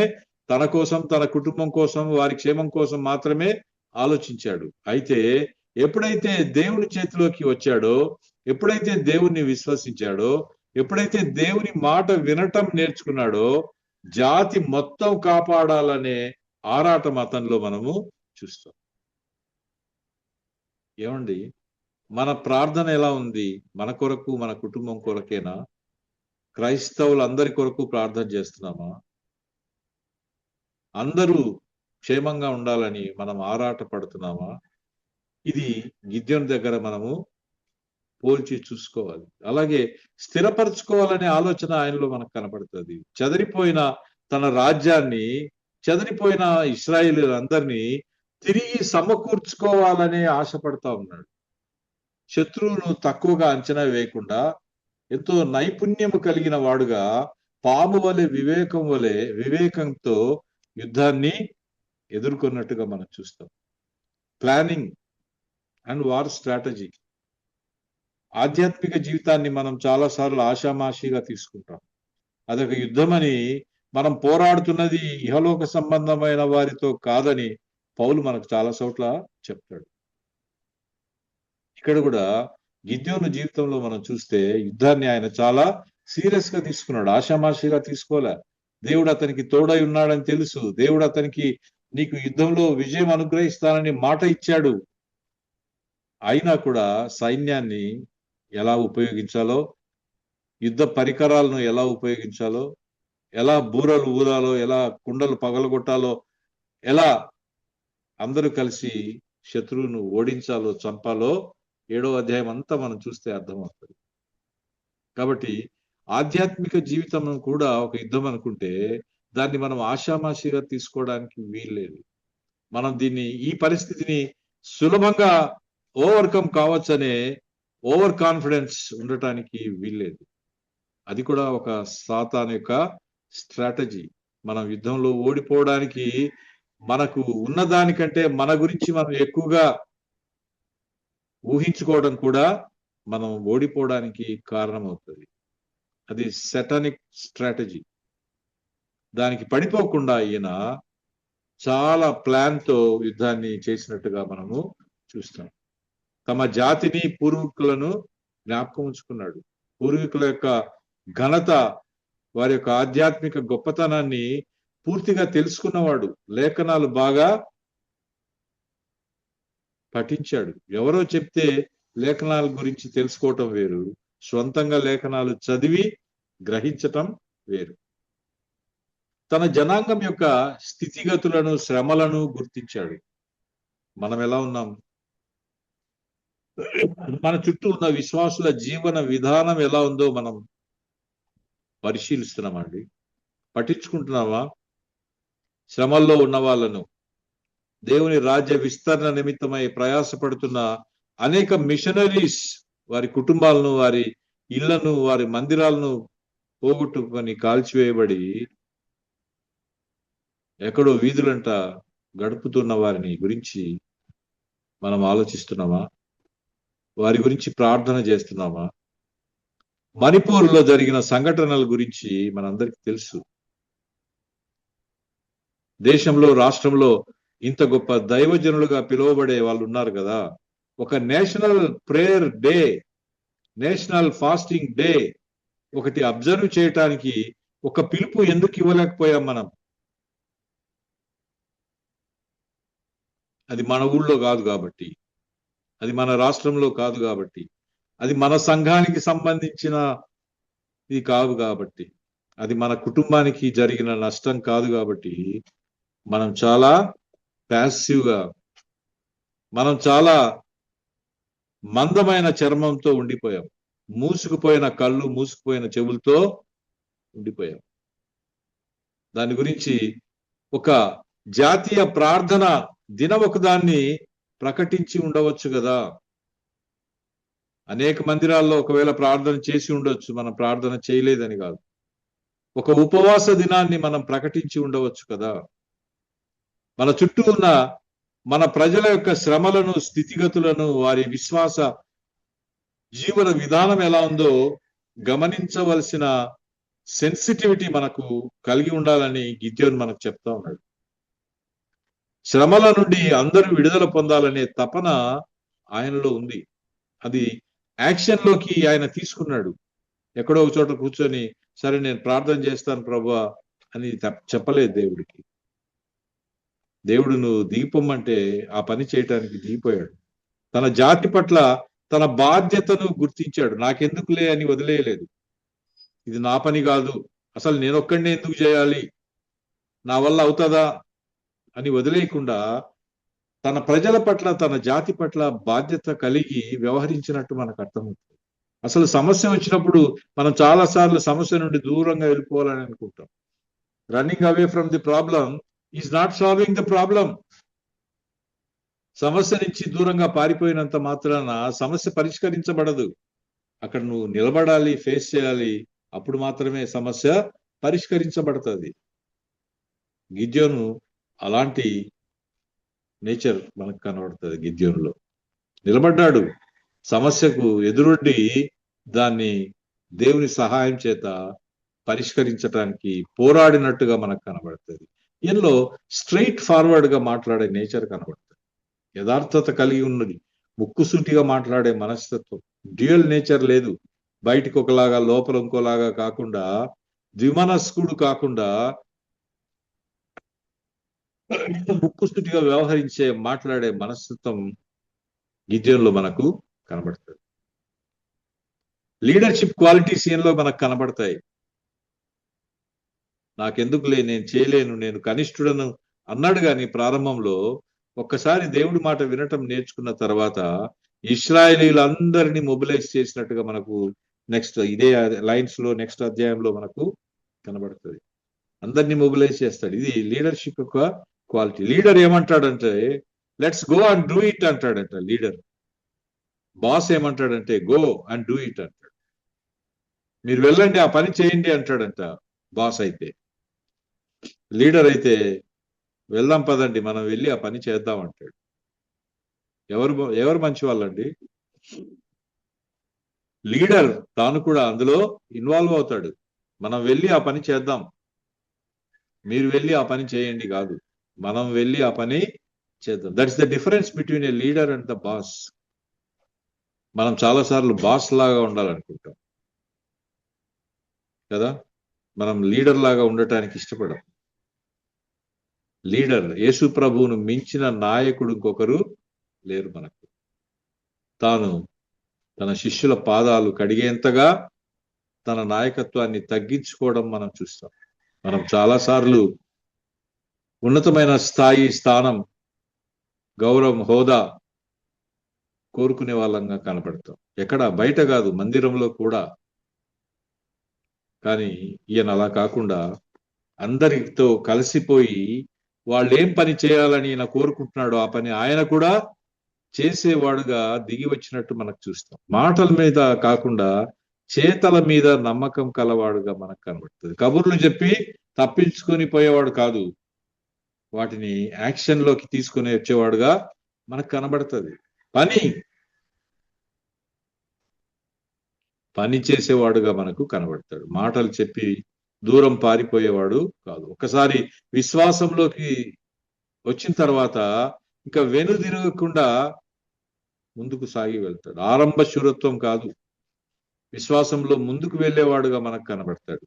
తన కోసం, తన కుటుంబం కోసం, వారి క్షేమం కోసం మాత్రమే ఆలోచించాడు. అయితే ఎప్పుడైతే దేవుని చేతిలోకి వచ్చాడో, ఎప్పుడైతే దేవుణ్ణి విశ్వసించాడో, ఎప్పుడైతే దేవుని మాట వినటం నేర్చుకున్నాడో, జాతి మొత్తం కాపాడాలనే ఆరాటం అతనిలో మనము చూస్తాం. ఏమండి, మన ప్రార్థన ఎలా ఉంది? మన కొరకు, మన కుటుంబం కొరకేనా? క్రైస్తవులందరి కొరకు ప్రార్థన చేస్తున్నామా? అందరూ క్షేమంగా ఉండాలని మనం ఆరాట పడుతున్నామా? ఇది గిద్యోను దగ్గర మనము పోల్చి చూసుకోవాలి. అలాగే స్థిరపరచుకోవాలనే ఆలోచన ఆయనలో మనకు కనపడుతుంది. చెదిరిపోయిన తన రాజ్యాన్ని, చెదిరిపోయిన ఇశ్రాయేలీయులందరినీ తిరిగి సమకూర్చుకోవాలనే ఆశపడతా ఉన్నాడు. శత్రువును తక్కువగా అంచనా వేయకుండా ఎంతో నైపుణ్యము కలిగిన వాడుగా పాము వలె వివేకంతో యుద్ధాన్ని ఎదుర్కొన్నట్టుగా మనం చూస్తాం. Planning and war strategy. ఆధ్యాత్మిక జీవితాన్ని మనం చాలాసార్లు ఆషామాషిగా తీసుకుంటాం. అదొక యుద్ధమని, మనం పోరాడుతున్నది ఇహలోక సంబంధమైన వారితో కాదని పౌలు మనకు చాలా చోట్ల చెప్తాడు. ఇక్కడ కూడా గిద్యోను జీవితంలో మనం చూస్తే యుద్ధాన్ని ఆయన చాలా సీరియస్ గా తీసుకున్నాడు, ఆషామాషిగా తీసుకోలే. దేవుడు అతనికి తోడై ఉన్నాడని తెలుసు. దేవుడు అతనికి నీకు యుద్ధంలో విజయం అనుగ్రహిస్తానని మాట ఇచ్చాడు. అయినా కూడా సైన్యాన్ని ఎలా ఉపయోగించాలో, యుద్ధ పరికరాలను ఎలా ఉపయోగించాలో, ఎలా బూరలు ఊరాలో, ఎలా కుండలు పగలగొట్టాలో, ఎలా అందరూ కలిసి శత్రువును ఓడించాలో, చంపాలో 7వ అధ్యాయం అంతా మనం చూస్తే అర్థమవుతుంది. కాబట్టి ఆధ్యాత్మిక జీవితం కూడా ఒక యుద్ధం అనుకుంటే దాన్ని మనం ఆషామాషిగా తీసుకోవడానికి వీల్లేదు. మనం ఈ పరిస్థితిని సులభంగా ఓవర్కమ్ కావచ్చనే ఓవర్ కాన్ఫిడెన్స్ ఉండటానికి వీల్లేదు. అది కూడా ఒక సాతాను యొక్క స్ట్రాటజీ. మనం యుద్ధంలో ఓడిపోవడానికి మనకు ఉన్నదానికంటే మన గురించి మనం ఎక్కువగా ఊహించుకోవడం కూడా మనం ఓడిపోవడానికి కారణమవుతుంది. అది సెటానిక్ స్ట్రాటజీ. దానికి పడిపోకుండా ఈయన చాలా ప్లాన్ తో యుద్ధాన్ని చేసినట్టుగా మనము చూస్తాం. తమ జాతిని, పూర్వీకులను జ్ఞాపకం ఉంచుకున్నాడు. పూర్వీకుల యొక్క ఘనత, వారి యొక్క ఆధ్యాత్మిక గొప్పతనాన్ని పూర్తిగా తెలుసుకున్నవాడు. లేఖనాలు బాగా పఠించాడు. ఎవరో చెప్తే లేఖనాల గురించి తెలుసుకోవటం వేరు, స్వంతంగా లేఖనాలు చదివి గ్రహించటం వేరు. తన జనాంగం యొక్క స్థితిగతులను, శ్రమలను గుర్తించాడు. మనం ఎలా ఉన్నాం? మన చుట్టూ ఉన్న విశ్వాసుల జీవన విధానం ఎలా ఉందో మనం పరిశీలిస్తున్నామండి. పట్టించుకుంటున్నావా? శ్రమల్లో ఉన్న వాళ్ళను, దేవుని రాజ్య విస్తరణ నిమిత్తమై ప్రయాసపడుతున్న అనేక మిషనరీస్ వారి కుటుంబాలను, వారి ఇళ్లను, వారి మందిరాలను పోగొట్టుకొని కాల్చివేయబడి ఎక్కడో వీధులంట గడుపుతున్న వారిని గురించి మనం ఆలోచిస్తున్నామా? వారి గురించి ప్రార్థన చేస్తున్నామా? మణిపూర్లో జరిగిన సంఘటనల గురించి మనందరికీ తెలుసు. దేశంలో రాష్ట్రంలో ఇంత గొప్ప దైవజనులుగా పిలువబడే వాళ్ళు ఉన్నారు కదా. ఒక national prayer day, national fasting day ఒకటి అబ్జర్వ్ చేయటానికి ఒక పిలుపు ఎందుకు ఇవ్వలేకపోయాం మనం? అది మన ఊళ్ళో కాదు కాబట్టి, అది మన రాష్ట్రంలో కాదు కాబట్టి, అది మన సంఘానికి సంబంధించిన ఇది కాదు కాబట్టి, అది మన కుటుంబానికి జరిగిన నష్టం కాదు కాబట్టి మనం చాలా ప్యాసివ్గా, మనం చాలా మందమైన చర్మంతో ఉండిపోయాం. మూసుకుపోయిన కళ్ళు, మూసుకుపోయిన చెవులతో ఉండిపోయాం. దాని గురించి ఒక జాతీయ ప్రార్థన దినం ఒకదాన్ని ప్రకటించి ఉండవచ్చు కదా. అనేక మందిరాల్లో ఒకవేళ ప్రార్థన చేసి ఉండొచ్చు, మనం ప్రార్థన చేయలేదని కాదు. ఒక ఉపవాస దినాన్ని మనం ప్రకటించి ఉండవచ్చు కదా. మన చుట్టూ ఉన్న మన ప్రజల యొక్క శ్రమలను, స్థితిగతులను, వారి విశ్వాస జీవన విధానం ఎలా ఉందో గమనించవలసిన సెన్సిటివిటీ మనకు కలిగి ఉండాలని గిద్యోను మనకు చెప్తా ఉన్నాడు. శ్రమల నుండి అందరూ విడుదల పొందాలనే తపన ఆయనలో ఉంది. అది యాక్షన్ లోకి ఆయన తీసుకున్నాడు. ఎక్కడో ఒక చోట కూర్చొని సరే నేను ప్రార్థన చేస్తాను ప్రభువా అని చెప్పలేదు దేవుడికి. దేవుడు నువ్వు దిగిపోమ్మంటే ఆ పని చేయటానికి దిగిపోయాడు. తన జాతి పట్ల తన బాధ్యతను గుర్తించాడు. నాకెందుకులే అని వదిలేయలేదు. ఇది నా పని కాదు, అసలు నేనొక్కడినే ఎందుకు చేయాలి, నా వల్ల అవుతుందా అని వదిలేయకుండా తన ప్రజల పట్ల, తన జాతి పట్ల బాధ్యత కలిగి వ్యవహరించినట్టు మనకు అర్థమవుతుంది. అసలు సమస్య వచ్చినప్పుడు మనం చాలా సార్లు సమస్య నుండి దూరంగా వెళ్ళిపోవాలని అనుకుంటాం. Running away from the problem is not solving the problem. సమస్య నుంచి దూరంగా పారిపోయినంత మాత్రాన సమస్య పరిష్కరించబడదు. అక్కడ నువ్వు నిలబడాలి, ఫేస్ చేయాలి. అప్పుడు మాత్రమే సమస్య పరిష్కరించబడుతుంది. గిద్యోను అలాంటి నేచర్ మనకు కనబడుతుంది. గిద్యోనులో నిలబడ్డాడు, సమస్యకు ఎదురొడ్డి దాన్ని దేవుని సహాయం చేత పరిష్కరించడానికి పోరాడినట్టుగా మనకు కనబడుతుంది. ఈయనలో స్ట్రైట్ ఫార్వర్డ్ గా మాట్లాడే నేచర్ కనబడుతుంది. యథార్థత కలిగి ఉన్నది, ముక్కుసూటిగా మాట్లాడే మనస్తత్వం, డ్యూయల్ నేచర్ లేదు. బయటికి ఒకలాగా లోపల ఇంకోలాగా కాకుండా, ద్విమనస్కుడు కాకుండా ముక్కుసూటిగా వ్యవహరించే మాట్లాడే మనస్తత్వం గిద్యోనులో మనకు కనబడుతుంది. లీడర్షిప్ క్వాలిటీస్ ఈయనలో మనకు కనబడతాయి. నాకెందుకులే, నేను చేయలేను, నేను కనిష్ఠుడను అన్నాడు. కానీ ప్రారంభంలో ఒక్కసారి దేవుడి మాట వినటం నేర్చుకున్న తర్వాత ఇశ్రాయేలీలందరినీ మొబిలైజ్ చేసినట్టుగా మనకు నెక్స్ట్ ఇదే లైన్స్ లో నెక్స్ట్ అధ్యాయంలో మనకు కనబడుతుంది. అందరినీ మొబిలైజ్ చేస్తాడు. ఇది లీడర్షిప్ యొక్క క్వాలిటీ. లీడర్ ఏమంటాడంటే let's go and do it అంటాడంట లీడర్. బాస్ ఏమంటాడంటే గో అండ్ డూ ఇట్ అంటాడు. మీరు వెళ్ళండి, ఆ పని చేయండి అంటాడంట బాస్. అయితే లీడర్ అయితే వెళ్దాం పదండి, మనం వెళ్ళి ఆ పని చేద్దాం అంటాడు. ఎవరు మంచి వాళ్ళండి? లీడర్ తాను కూడా అందులో ఇన్వాల్వ్ అవుతాడు. మనం వెళ్ళి ఆ పని చేద్దాం, మీరు వెళ్ళి ఆ పని చేయండి కాదు, మనం వెళ్ళి ఆ పని చేద్దాం. That's the difference between A leader and the boss. మనం చాలాసార్లు బాస్ లాగా ఉండాలనుకుంటాం కదా, మనం లీడర్ లాగా ఉండటానికి ఇష్టపడం. లీడర్, యేసు ప్రభువును మించిన నాయకుడు ఇంకొకరు లేరు మనకు. తాను తన శిష్యుల పాదాలు కడిగేంతగా తన నాయకత్వాన్ని తగ్గించుకోవడం మనం చూస్తాం. మనం చాలాసార్లు ఉన్నతమైన స్థాయి, స్థానం, గౌరవం, హోదా కోరుకునే వాళ్ళంగా కనపడతాం. ఎక్కడ బయట కాదు, మందిరంలో కూడా. కానీ ఈయన అలా కాకుండా అందరితో కలిసిపోయి వాళ్ళు ఏం పని చేయాలని ఈయన కోరుకుంటున్నాడో ఆ పని ఆయన కూడా చేసేవాడుగా దిగి వచ్చినట్టు మనకు చూస్తాం. మాటల మీద కాకుండా చేతల మీద నమ్మకం కలవాడుగా మనకు కనబడుతుంది. కబుర్లు చెప్పి తప్పించుకొని పోయేవాడు కాదు, వాటిని యాక్షన్ లోకి తీసుకుని వచ్చేవాడుగా మనకు కనబడుతుంది. పని చేసేవాడుగా మనకు కనబడతాడు. మాటలు చెప్పి దూరం పారిపోయేవాడు కాదు. ఒకసారి విశ్వాసంలోకి వచ్చిన తర్వాత ఇంకా వెనుదిరగకుండా ముందుకు సాగి వెళ్తాడు. ఆరంభ శూరత్వం కాదు, విశ్వాసంలో ముందుకు వెళ్ళేవాడుగా మనకు కనబడతాడు.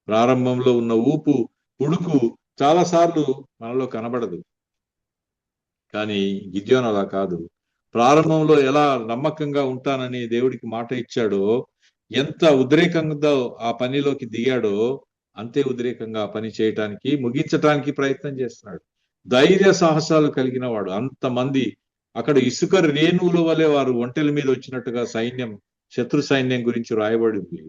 ప్రారంభంలో ఉన్న ఉడుకు చాలా సార్లు మనలో కనబడదు, కానీ గిద్యోను అలా కాదు. ప్రారంభంలో ఎలా నమ్మకంగా ఉంటానని దేవుడికి మాట ఇచ్చాడో, ఎంత ఉద్రేకంగా ఆ పనిలోకి దిగాడో అంతే ఉద్రేకంగా ఆ పని చేయటానికి, ముగించటానికి ప్రయత్నం చేస్తున్నాడు. ధైర్య సాహసాలు కలిగిన వాడు. అంతమంది అక్కడ ఇసుక రేణువుల వలె వారు ఒంటెల మీద వచ్చినట్టుగా శత్రు సైన్యం గురించి రాయబడింది.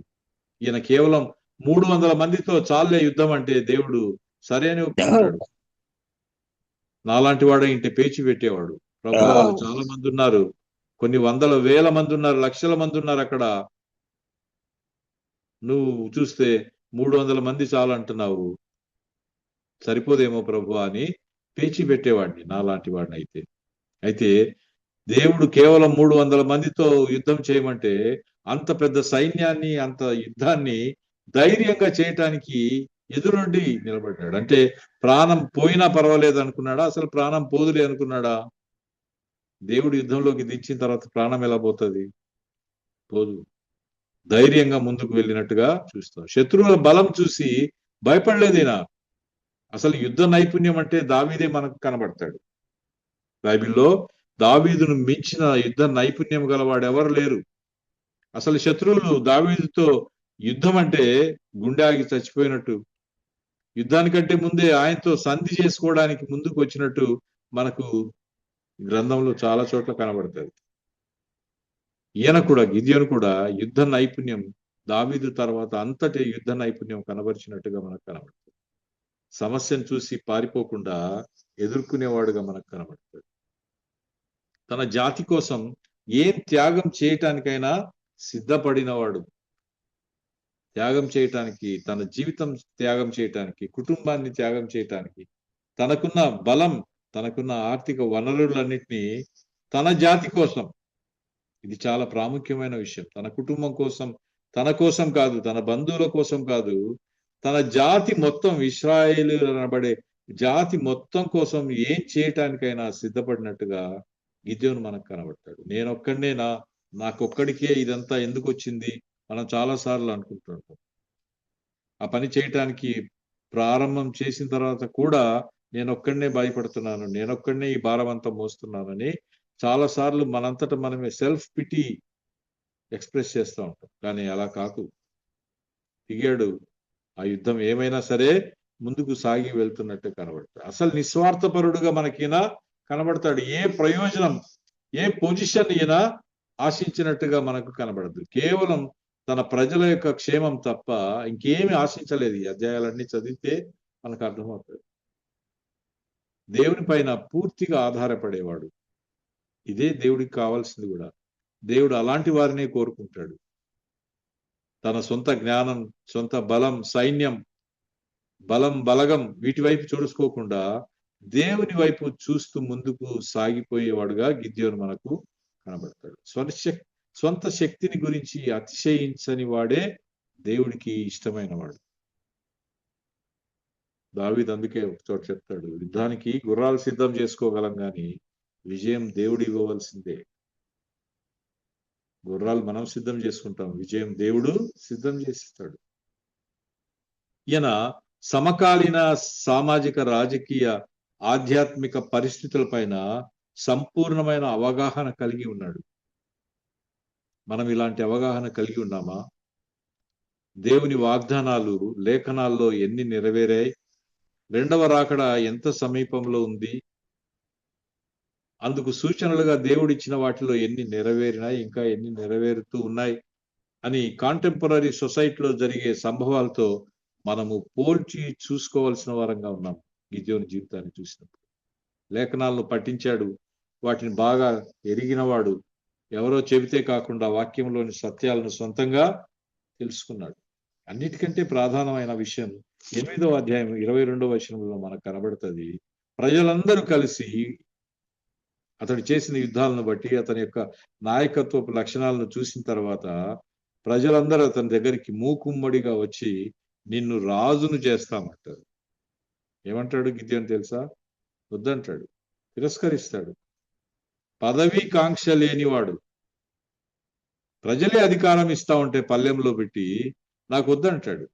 ఈయన కేవలం 300 మందితో చాలే యుద్ధం అంటే దేవుడు సరే అని ఒప్పుకుంటాడు. నాలాంటి వాడు ఇంటి పేచి పెట్టేవాడు. ప్రభు వాళ్ళు చాలా మంది ఉన్నారు, కొన్ని వందల వేల మంది ఉన్నారు, లక్షల మంది ఉన్నారు అక్కడ. నువ్వు చూస్తే 300 మంది చాలు అంటున్నావు, సరిపోదేమో ప్రభు అని పేచి పెట్టేవాడిని, నాలాంటి వాడిని. అయితే దేవుడు కేవలం 300 మందితో యుద్ధం చేయమంటే అంత పెద్ద సైన్యాన్ని, అంత యుద్ధాన్ని ధైర్యంగా చేయటానికి ఎదురుండి నిలబడ్డాడు. అంటే ప్రాణం పోయినా పర్వాలేదు అనుకున్నాడా? అసలు ప్రాణం పోదులే అనుకున్నాడా? దేవుడు యుద్ధంలోకి దించిన తర్వాత ప్రాణం ఎలా పోతుంది? పోదు. ధైర్యంగా ముందుకు వెళ్ళినట్టుగా చూస్తాం. శత్రువుల బలం చూసి భయపడలేదేనా? అసలు యుద్ధ నైపుణ్యం అంటే దావీదే మనకు కనబడతాడు. బైబిల్లో దావీదును మించిన యుద్ధ నైపుణ్యం గలవాడు ఎవరు లేరు. అసలు శత్రువులు దావీదుతో యుద్ధం అంటే గుండె ఆగి చచ్చిపోయినట్టు, యుద్ధానికంటే ముందే ఆయనతో సంధి చేసుకోవడానికి ముందుకు వచ్చినట్టు మనకు గ్రంథంలో చాలా చోట్ల కనబడుతుంది. ఈయన కూడా, గిద్యోను కూడా యుద్ధ నైపుణ్యం దావీదు తర్వాత అంతటి యుద్ధ నైపుణ్యం కనబరిచినట్టుగా మనకు కనబడుతుంది. సమస్యను చూసి పారిపోకుండా ఎదుర్కొనేవాడుగా మనకు కనబడతాడు. తన జాతి కోసం ఏం త్యాగం చేయటానికైనా సిద్ధపడినవాడు. త్యాగం చేయటానికి, తన జీవితం త్యాగం చేయటానికి, కుటుంబాన్ని త్యాగం చేయటానికి, తనకున్న బలం, తనకున్న ఆర్థిక వనరులన్నిటినీ తన జాతి కోసం, ఇది చాలా ప్రాముఖ్యమైన విషయం, తన కుటుంబం కోసం, తన కోసం కాదు, తన బంధువుల కోసం కాదు, తన జాతి మొత్తం, ఇశ్రాయేలు అనబడే జాతి మొత్తం కోసం ఏం చేయటానికైనా సిద్ధపడినట్టుగా గిద్యోను మనకు కనబడతాడు. నేనొక్కడనే నాకొక్కడికే ఇదంతా ఎందుకు వచ్చింది మనం చాలా సార్లు అనుకుంటుంటాం. ఆ పని చేయటానికి ప్రారంభం చేసిన తర్వాత కూడా నేనొక్కడనే భయపడుతున్నాను, నేనొక్కడనే ఈ భారం అంతా మోస్తున్నానని చాలా సార్లు మనంతటా మనమే సెల్ఫ్ పిటీ ఎక్స్ప్రెస్ చేస్తూ ఉంటాం. కానీ అలా కాదు. దిగాడు, ఆ యుద్ధం ఏమైనా సరే ముందుకు సాగి వెళ్తున్నట్టు కనబడతాడు. అసలు నిస్వార్థపరుడుగా మనకినా కనబడతాడు. ఏ ప్రయోజనం, ఏ పొజిషన్ ఈయన ఆశించినట్టుగా మనకు కనబడదు. కేవలం తన ప్రజల యొక్క క్షేమం తప్ప ఇంకేమి ఆశించలేదు. ఈ అధ్యాయాలన్నీ చదివితే మనకు అర్థమవుతుంది. దేవుని పైన పూర్తిగా ఆధారపడేవాడు. ఇదే దేవుడికి కావాల్సింది కూడా. దేవుడు అలాంటి వారినే కోరుకుంటాడు. తన సొంత జ్ఞానం, సొంత బలం, సైన్యం, బలగం వీటి వైపు చూసుకోకుండా దేవుని వైపు చూస్తూ ముందుకు సాగిపోయేవాడుగా గిద్యోను మనకు కనబడతాడు. సొంత శక్తిని గురించి అతిశయించని వాడే దేవుడికి ఇష్టమైన వాడు. దావీదు అందుకే ఒక చోట చెప్తాడు, యుద్ధానికి గుర్రాలు సిద్ధం చేసుకోగలం కానీ విజయం దేవుడు ఇవ్వవలసిందే. గుర్రాలు మనం సిద్ధం చేసుకుంటాం, విజయం దేవుడు సిద్ధం చేసిస్తాడు. ఈయన సమకాలీన సామాజిక, రాజకీయ, ఆధ్యాత్మిక పరిస్థితుల పైన సంపూర్ణమైన అవగాహన కలిగి ఉన్నాడు. మనం ఇలాంటి అవగాహన కలిగి ఉన్నామా? దేవుని వాగ్దానాలు లేఖనాల్లో ఎన్ని నెరవేరాయి? రెండవ రాకడ ఎంత సమీపంలో ఉంది? అందుకు సూచనలుగా దేవుడిచ్చిన వాటిలో ఎన్ని నెరవేరినాయి, ఇంకా ఎన్ని నెరవేరుతూ ఉన్నాయి అని కాంటెంపరీ సొసైటీలో జరిగే సంభవాలతో మనము పోల్చి చూసుకోవాల్సిన వారంగా ఉన్నాం. గిద్యోను జీవితాన్ని చూసినప్పుడు లేఖనాలను పఠించాడు, వాటిని బాగా ఎరిగినవాడు, ఎవరో చెబితే కాకుండా వాక్యంలోని సత్యాలను సొంతంగా తెలుసుకున్నాడు. అన్నిటికంటే ప్రధానమైన విషయం 8వ అధ్యాయం 22వ వచనంలో మనకు కనబడుతుంది. ప్రజలందరూ కలిసి అతడు చేసిన యుద్ధాలను బట్టి, అతని యొక్క నాయకత్వపు లక్షణాలను చూసిన తర్వాత ప్రజలందరూ అతని దగ్గరికి మూకుమ్మడిగా వచ్చి నిన్ను రాజును చేస్తామంటారు. ఏమంటాడు గిద్యోను తెలుసా? వద్దంటాడు, తిరస్కరిస్తాడు. పదవి కాంక్ష లేనివాడు, ప్రజలే అధికారం ఇస్తా ఉంటే పల్లెంలో పెట్టి నాకు వద్దంటాడు.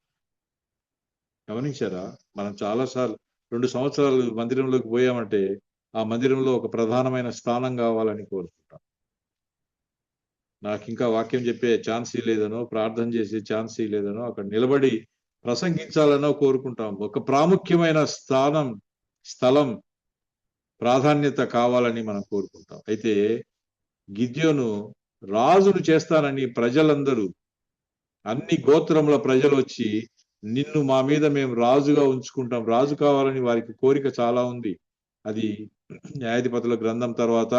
గమనించారా? మనం చాలాసార్లు 2 సంవత్సరాలు మందిరంలోకి పోయామంటే ఆ మందిరంలో ఒక ప్రధానమైన స్థానం కావాలని కోరుకుంటాం. నాకు ఇంకా వాక్యం చెప్పే ఛాన్స్ లేదనో, ప్రార్థన చేసే ఛాన్స్ లేదనో, అక్కడ నిలబడి ప్రసంగించాలనో కోరుకుంటాం. ఒక ప్రాముఖ్యమైన స్థలం ప్రాధాన్యత కావాలని మనం కోరుకుంటాం. అయితే గిద్యోను రాజును చేస్తానని ప్రజలందరూ, అన్ని గోత్రముల ప్రజలు వచ్చి నిన్ను మా మీద మేము రాజుగా ఉంచుకుంటాం, రాజు కావాలని వారికి కోరిక చాలా ఉంది. అది న్యాయాధిపతుల గ్రంథం తర్వాత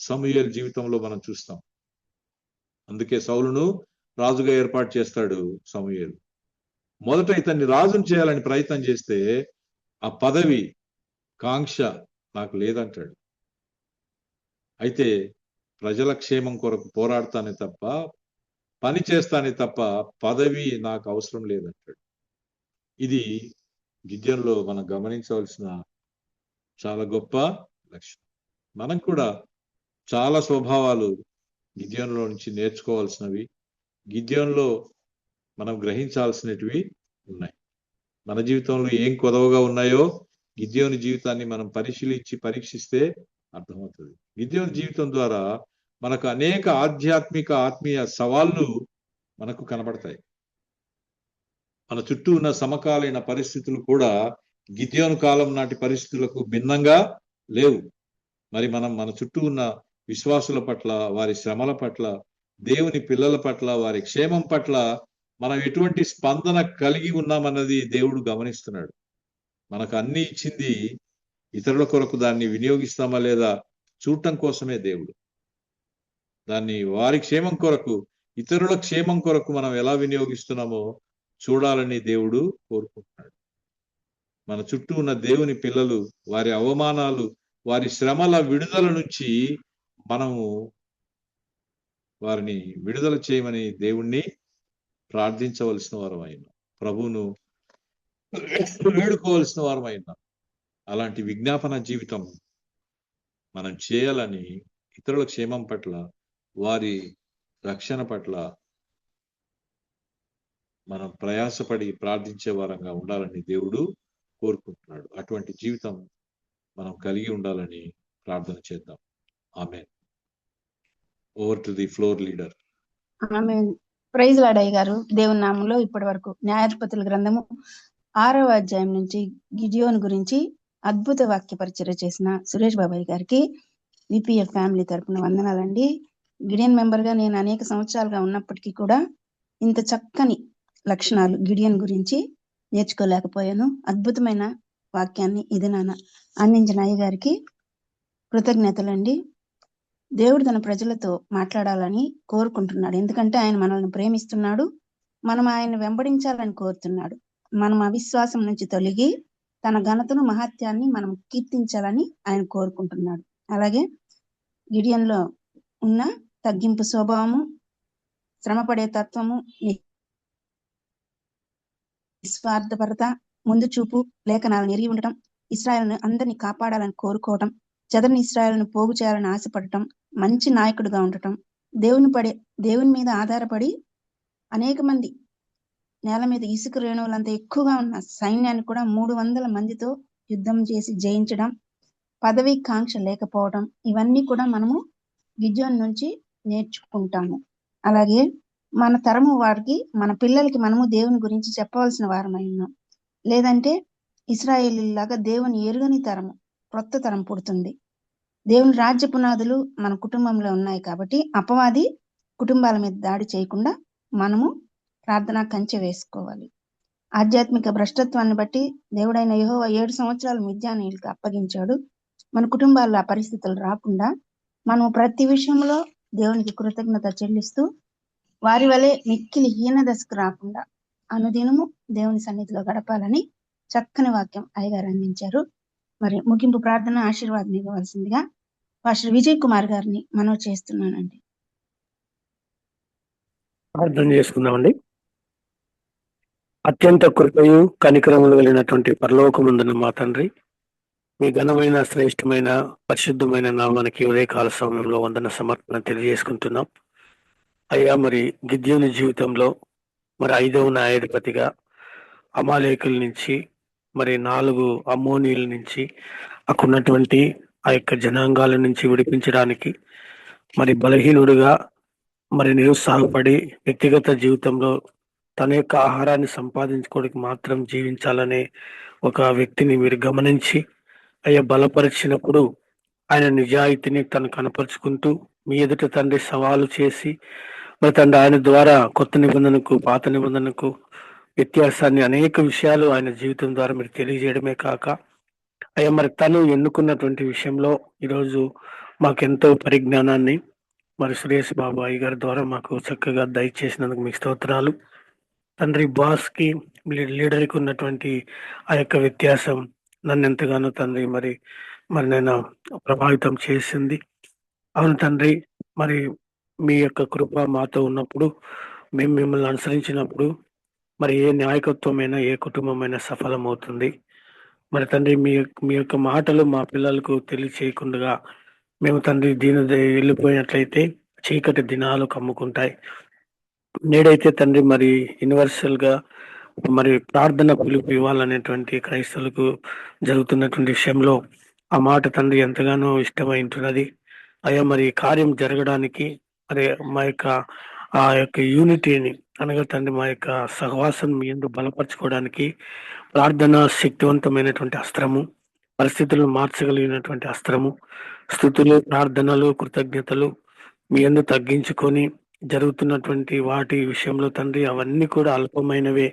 సమూయేలు జీవితంలో మనం చూస్తాం. అందుకే సౌలును రాజుగా ఏర్పాటు చేస్తాడు సమూయేలు. మొదట ఇతన్ని రాజును చేయాలని ప్రయత్నం చేస్తే ఆ పదవి కాంక్ష నాకు లేదంటాడు. అయితే ప్రజల క్షేమం కొరకు పోరాడతానే తప్ప, పని చేస్తానే తప్ప పదవి నాకు అవసరం లేదంటాడు. ఇది గిద్యోనులో మనం గమనించవలసిన చాలా గొప్ప లక్షణం. మనం కూడా చాలా స్వభావాలు గిద్యోనులో నుంచి నేర్చుకోవాల్సినవి, గిద్యోనులో మనం గ్రహించాల్సినవి ఉన్నాయి. మన జీవితంలో ఏం కొదవగా ఉన్నాయో గిద్యోను జీవితాన్ని మనం పరీక్షిస్తే అర్థమవుతుంది. గిద్యోను జీవితం ద్వారా మనకు అనేక ఆత్మీయ సవాళ్ళు మనకు కనబడతాయి. మన చుట్టూ ఉన్న సమకాలీన పరిస్థితులు కూడా గిద్యోను కాలం నాటి పరిస్థితులకు భిన్నంగా లేవు. మరి మనం మన చుట్టూ ఉన్న విశ్వాసుల పట్ల, వారి శ్రమల పట్ల, దేవుని పిల్లల పట్ల, వారి క్షేమం పట్ల మనం ఎటువంటి స్పందన కలిగి ఉన్నామన్నది దేవుడు గమనిస్తున్నాడు. మనకు అన్ని ఇచ్చింది ఇతరుల కొరకు దాన్ని వినియోగిస్తామా లేదా చూడటం కోసమే దేవుడు. దాన్ని వారి క్షేమం కొరకు, ఇతరుల క్షేమం కొరకు మనం ఎలా వినియోగిస్తున్నామో చూడాలని దేవుడు కోరుకుంటున్నాడు. మన చుట్టూ ఉన్న దేవుని పిల్లలు, వారి అవమానాలు, వారి శ్రమల విడుదల నుంచి మనము వారిని విడుదల చేయమని దేవుణ్ణి ప్రార్థించవలసిన వారమైన, ప్రభువును వేడుకోవలసిన వారమైన, అలాంటి విజ్ఞాపన జీవితం మనం చేయాలని, ఇతరుల క్షేమం పట్ల, వారి రక్షణ పట్ల మనం ప్రయాసపడి ప్రార్థించే వారంగా ఉండాలని దేవుడు కోరుకుంటున్నాడు. అటువంటి జీవితం మనం కలిగి ఉండాలని ప్రార్థన చేద్దాం. Amen. Over to the floor leader. Amen. Praise Lord అయ్య గారు. దేవుని నామంలో ఇప్పటి వరకు న్యాయాధిపతుల గ్రంథము 6వ అధ్యాయం నుంచి గిడియోను గురించి అద్భుత వాక్య పరిచర్య చేసిన సురేష్ బాబాయ్ గారికి విపిఎఫ్ ఫ్యామిలీ తరపున వందనాలండి. గిడియన్ మెంబర్ గా నేను అనేక సంవత్సరాలుగా ఉన్నప్పటికీ కూడా ఇంత చక్కని లక్షణాలు గిడియన్ గురించి నేర్చుకోలేకపోయాను. అద్భుతమైన వాక్యాన్ని ఇది నాన్న అందించిన అయ్య గారికి కృతజ్ఞతలండి. దేవుడు తన ప్రజలతో మాట్లాడాలని కోరుకుంటున్నాడు. ఎందుకంటే ఆయన మనల్ని ప్రేమిస్తున్నాడు, మనం ఆయన వెంబడించాలని కోరుతున్నాడు. మనం అవిశ్వాసం నుంచి తొలగి తన ఘనతను, మహత్యాన్ని మనం కీర్తించాలని ఆయన కోరుకుంటున్నాడు. అలాగే గిడియన్లో ఉన్న తగ్గింపు స్వభావము, శ్రమపడే తత్వము, నిస్వార్థపరత, ముందు చూపు, లేఖనాలను ఎరిగి ఉండటం, ఇశ్రాయేలును అందరినీ కాపాడాలని కోరుకోవటం, చెదరని ఇశ్రాయేలును పోగు చేయాలని ఆశపడటం, మంచి నాయకుడిగా ఉండటం, దేవుని మీద ఆధారపడి అనేక మంది నేల మీద ఇసుక రేణువులంత ఎక్కువగా ఉన్న సైన్యాన్ని కూడా 300 మందితో యుద్ధం చేసి జయించడం, పదవి కాంక్ష లేకపోవడం, ఇవన్నీ కూడా మనము గిద్యోను నుంచి నేర్చుకుంటాము. అలాగే మన తరము వారికి, మన పిల్లలకి మనము దేవుని గురించి చెప్పవలసిన వారమై ఉన్నాం. లేదంటే ఇశ్రాయేలీలాగా దేవుని ఎరుగని తరము, కొత్త తరం పుడుతుంది. దేవుని రాజ్య పునాదులు మన కుటుంబంలో ఉన్నాయి కాబట్టి అపవాది కుటుంబాల మీద దాడి చేయకుండా మనము ప్రార్థనా కంచె వేసుకోవాలి. ఆధ్యాత్మిక భ్రష్టత్వాన్ని బట్టి దేవుడైన యెహోవా 7 సంవత్సరాలు మిద్యానీయులకు అప్పగించాడు. మన కుటుంబాల్లో ఆ పరిస్థితులు రాకుండా మనం ప్రతి విషయంలో దేవునికి కృతజ్ఞత చెల్లిస్తూ వారి వలె మిక్కిలి హీన దశకు రాకుండా అనుదినము దేవుని సన్నిధిలో గడపాలని చక్కని వాక్యం అయ్యగారు అందించారు. మరి ముగింపు ప్రార్థన ఆశీర్వాదం ఇవ్వవలసిందిగా పాస్టర్ విజయ్ కుమార్ గారిని మనవి చేస్తున్నానండి. ప్రార్థన చేసుకుందామండి. అత్యంత కృపయు కనికరములు కలిగినటువంటి పరలోకమందున మా తండ్రి, మీ ఘనమైన శ్రేష్టమైన పరిశుద్ధమైన నామానికి ఉదయకాల సమయంలో వందన సమర్పణ తెలియజేసుకుంటున్నాం. అయ్యా, మరి గిద్యోని జీవితంలో మరి 5వ న్యాయాధిపతిగా అమాలేకుల నుంచి, మరి 4 అమ్మోనీయుల నుంచి, అక్కడున్నటువంటి ఆ యొక్క జనాంగాల నుంచి విడిపించడానికి, మరి బలహీనుడుగా మరి నిరుత్సాహపడి వ్యక్తిగత జీవితంలో తన యొక్క ఆహారాన్ని సంపాదించుకోవడానికి మాత్రం జీవించాలనే ఒక వ్యక్తిని మీరు గమనించి అయ్యా బలపరిచినప్పుడు ఆయన నిజాయితీని తను కనపరుచుకుంటూ మీ ఎదుట తండ్రి సవాలు చేసి, మరి తండ్రి ఆయన ద్వారా కొత్త నిబంధనకు పాత నిబంధనకు వ్యత్యాసాన్ని అనేక విషయాలు ఆయన జీవితం ద్వారా మీరు తెలియజేయడమే కాక అయ్యా మరి తను ఎన్నుకున్నటువంటి విషయంలో ఈరోజు మాకెంతో పరిజ్ఞానాన్ని మరి సురేష్ బాబు అయ్య గారి ద్వారా మాకు చక్కగా దయచేసినందుకు మీకు స్తోత్రాలు తండ్రి. బాస్ కి లీడర్కి ఉన్నటువంటి ఆ యొక్క వ్యత్యాసం నన్ను ఎంతగానో తండ్రి మరి నేను ప్రభావితం చేసింది. అవును తండ్రి, మరి మీ యొక్క కృప మాతో ఉన్నప్పుడు, మేము మిమ్మల్ని అనుసరించినప్పుడు మరి ఏ నాయకత్వమైనా ఏ కుటుంబమైనా సఫలమవుతుంది. మరి తండ్రి మీ యొక్క మాటలు మా పిల్లలకు తెలియచేయకుండా మేము తండ్రి వెళ్ళిపోయినట్లయితే చీకటి దినాలు కమ్ముకుంటాయి. నేడైతే తండ్రి మరి యూనివర్సల్ గా మరి ప్రార్థన పిలుపు ఇవ్వాలనేటువంటి క్రైస్తవులకు జరుగుతున్నటువంటి విషయంలో ఆ మాట తండ్రి ఎంతగానో ఇష్టమైంటున్నది. అయ్యా మరి కార్యం జరగడానికి మరి మా యొక్క ఆ యొక్క యూనిటీని అనగా తండ్రి మా యొక్క సహవాసం మీ యందు బలపరచుకోవడానికి ప్రార్థన శక్తివంతమైనటువంటి అస్త్రము, పరిస్థితులను మార్చగలిగినటువంటి అస్త్రము, స్తుతులు ప్రార్థనలు కృతజ్ఞతలు మీ యందు తగ్గించుకొని జరుగుతున్నటువంటి వాటి విషయంలో తండ్రి అవన్నీ కూడా అల్పమైనవే,